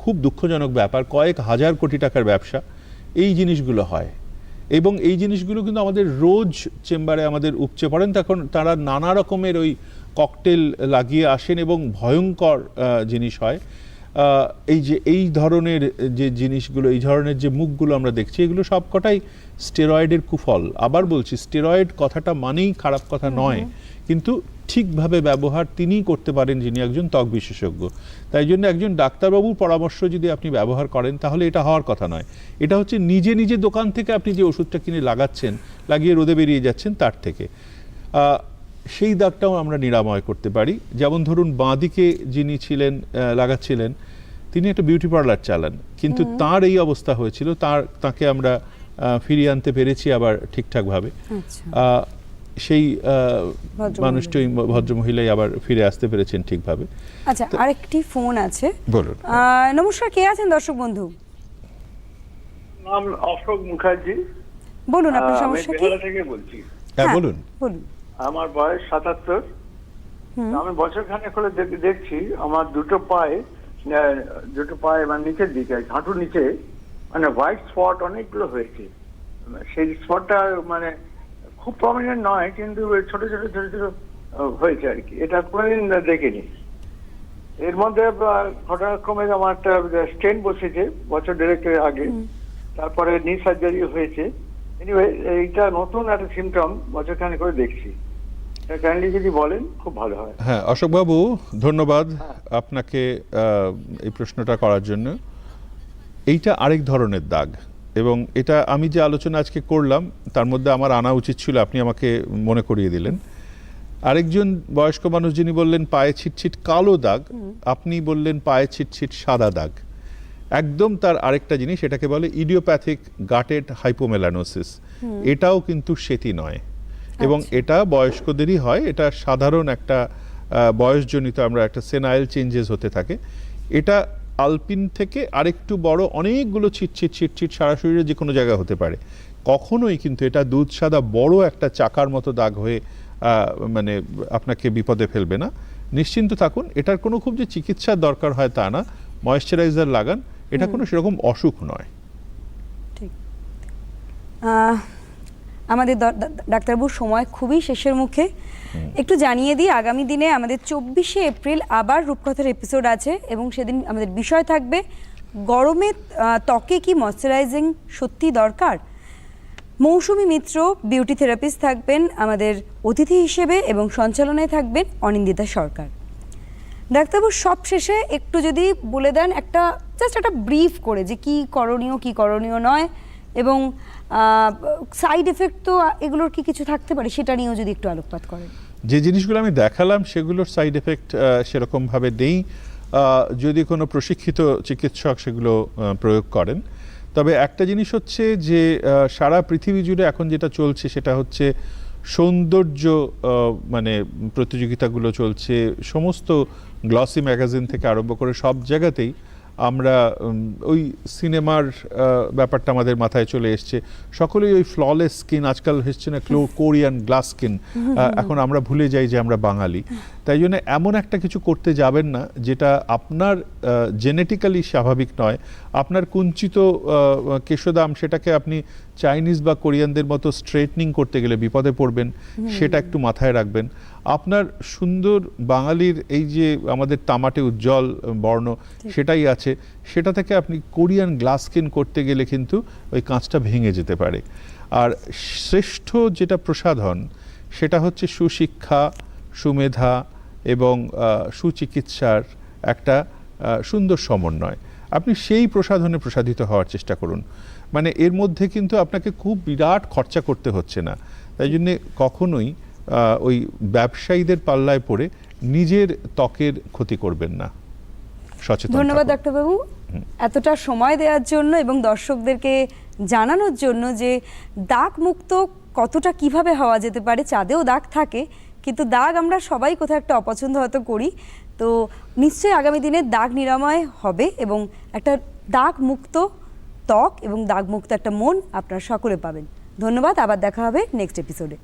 খুব দুঃখজনক ব্যাপার। কয়েক হাজার কোটি টাকার ব্যবসা এই জিনিসগুলো হয়, এবং এই জিনিসগুলো কিন্তু আমাদের রোজ চেম্বারে আমাদের উপচে পড়েন। তখন তারা নানা রকমের ওই ককটেল লাগিয়ে আসেন এবং ভয়ঙ্কর জিনিস হয়। এই ধরনের যে জিনিসগুলো, এই ধরনের যে মুখগুলো আমরা দেখছি, এগুলো সবকটাই স্টেরয়েডের কুফল। আবার বলছি, স্টেরয়েড কথাটা মানেই খারাপ কথা নয়, কিন্তু ঠিকভাবে ব্যবহার তিনিই করতে পারেন যিনি একজন ত্বক বিশেষজ্ঞ। তাই জন্য একজন ডাক্তারবাবুর পরামর্শ যদি আপনি ব্যবহার করেন, তাহলে এটা হওয়ার কথা নয়। এটা হচ্ছে নিজে নিজে দোকান থেকে আপনি যে ওষুধটা কিনে লাগাচ্ছেন, লাগিয়ে রোদে বেরিয়ে যাচ্ছেন, তার থেকে সেই দাগটাও আমরা নিরাময় করতে পারি। যেমন ধরুন, বাঁদিকে যিনি ছিলেন লাগাচ্ছিলেন, তিনি একটা বিউটি পার্লার চালান, কিন্তু তার এই অবস্থা হয়েছিল, তাকে আমরা ফিরিয়ে আনতে পেরেছি আবার ঠিকঠাকভাবে। সেই মানুষটি, ভদ্রমহিলাই আবার ফিরে আসতে পেরেছেন ঠিকভাবে। আচ্ছা, আরেকটি ফোন আছে, বলুন। নমস্কার, কে আছেন দর্শক বন্ধু? নাম অশোক মুখার্জি, বলুন আপনার সমস্যা কি? বেহালা থেকে বলছি। হ্যাঁ বলুন। বলুন। আমার বয়স 77। আমি বছর খানেক হলে দেখছি আমার দুটো পায়ে মানে নিচের দিকে, হাঁটুর নিচে, মানে হোয়াইট স্পট অনেকগুলো হয়েছে। সেই স্পটটা মানে খুব প্রমিনেন্ট নয়, কিন্তু ছোট ছোট ছোট ছোট হয়েছে আর কি। এটা কোনোদিন দেখিনি। এর মধ্যে ঘটনাক্রমে আমার একটা স্টেন বসেছে বছর দেড়েকের আগে, তারপরে নি সার্জারি হয়েছে। এনিওয়ে, এইটা নতুন একটা সিমটম বছর খানেক করে দেখছি। কাইন্ডলি যদি বলেন খুব ভালো হয়। হ্যাঁ অশোকবাবু, ধন্যবাদ আপনাকে এই প্রশ্নটা করার জন্য। এইটা আরেক ধরনের দাগ, এবং এটা আমি যে আলোচনা আজকে করলাম তার মধ্যে আমার আনা উচিত ছিল, আপনি আমাকে মনে করিয়ে দিলেন। আরেকজন বয়স্ক মানুষ যিনি বললেন পায়ে ছিটছিট কালো দাগ, আপনি বললেন পায়ে ছিটছিট সাদা দাগ। একদম তার আরেকটা জিনিস, এটাকে বলে ইডিওপ্যাথিক গাটেড হাইপোমেলানোসিস। এটাও কিন্তু সেটি নয়, এবং এটা বয়স্কদেরই হয়। এটা সাধারণ একটা বয়সজনিত, আমরা একটা সেনাইল চেঞ্জেস হতে থাকে। এটা আলপিন থেকে আরেকটু বড়, অনেকগুলো ছিটছিট সারা শরীরে যে কোনো জায়গায় হতে পারে। কখনোই কিন্তু এটা দুধ সাদা বড় একটা চাকার মতো দাগ হয়ে মানে আপনাকে বিপদে ফেলবে না। নিশ্চিন্ত থাকুন, এটার কোনো খুব যে চিকিৎসার দরকার হয় তা না। ময়েশ্চারাইজার লাগান, এটা কোনো সেরকম অসুখ নয়। ঠিক। আমাদের ডাক্তারবাবুর সময় খুবই শেষের মুখে। একটু জানিয়ে দিই, আগামী দিনে আমাদের 24শে এপ্রিল আবার রূপকথার এপিসোড আছে এবং সেদিন আমাদের বিষয় থাকবে গরমে ত্বকে কি ময়শ্চারাইজিং সত্যি দরকার। মৌসুমী মিত্র বিউটি থেরাপিস্ট থাকবেন আমাদের অতিথি হিসেবে এবং সঞ্চালনায় থাকবেন অনিন্দিতা সরকার। ডাক্তারবাবু সব শেষে একটু যদি বলে দেন জাস্ট একটা ব্রিফ করে যে কি করণীয় নয়, এবং সাইড এফেক্ট তো এগুলোর কি কিছু থাকতে পারে সেটা নিয়েও যদি একটু আলোকপাত করেন। যে জিনিসগুলো আমি দেখালাম সেগুলোর সাইড এফেক্ট সেরকমভাবে নেই, যদি কোনো প্রশিক্ষিত চিকিৎসক সেগুলো প্রয়োগ করেন। তবে একটা জিনিস হচ্ছে যে সারা পৃথিবী জুড়ে এখন যেটা চলছে সেটা হচ্ছে সৌন্দর্য মানে প্রতিযোগিতাগুলো চলছে, সমস্ত গ্লসি ম্যাগাজিন থেকে আরম্ভ করে সব জায়গাতেই আমরা ওই সিনেমার ব্যাপারটা আমাদের মাথায় চলে এসছে। সকলেই ওই ফ্ললেস স্কিন, আজকাল হচ্ছে না কোরিয়ান গ্লাস স্কিন, এখন আমরা ভুলে যাই যে আমরা বাঙালি। তাই জন্য এমন একটা কিছু করতে যাবেন না যেটা আপনার জেনেটিক্যালি স্বাভাবিক নয়। আপনার কুঞ্চিত কেশদাম সেটাকে আপনি চাইনিজ বা কোরিয়ানদের মতো স্ট্রেটনিং করতে গেলে বিপদে পড়বেন, সেটা একটু মাথায় রাখবেন। আপনার সুন্দর বাঙালির এই যে আমাদের তামাটে উজ্জ্বল বর্ণ সেটাই আছে, সেটা থেকে আপনি কোরিয়ান গ্লাস স্কিন করতে গেলে কিন্তু ওই কাঁচটা ভেঙে যেতে পারে। আর শ্রেষ্ঠ যেটা প্রসাধন সেটা হচ্ছে সুশিক্ষা, সুমেধা এবং সুচিকিৎসার একটা সুন্দর সমন্বয়। আপনি সেই প্রসাধনে প্রসাদিত হওয়ার চেষ্টা করুন। মানে এর মধ্যে কিন্তু আপনাকে খুব বিরাট খরচা করতে হচ্ছে না। তাই জন্যে কখনোই ওই ব্যবসায়ীদের পাল্লায় পড়ে নিজের ত্বকের ক্ষতি করবেন না, সচেতন। ধন্যবাদ ডাক্তারবাবু এতটা সময় দেওয়ার জন্য এবং দর্শকদেরকে জানানোর জন্য যে দাগ মুক্ত কতটা কিভাবে হওয়া যেতে পারে। চাঁদেও দাগ থাকে, কিন্তু দাগ আমরা সবাই কোথাও একটা অপছন্দ হয়তো করি। তো নিশ্চয়ই আগামী দিনে দাগ নিরাময় হবে এবং একটা দাগ মুক্ত ত্বক এবং দাগ মুক্ত একটা মন আপনারা সকলে পাবেন। ধন্যবাদ, আবার দেখা হবে নেক্সট এপিসোডে।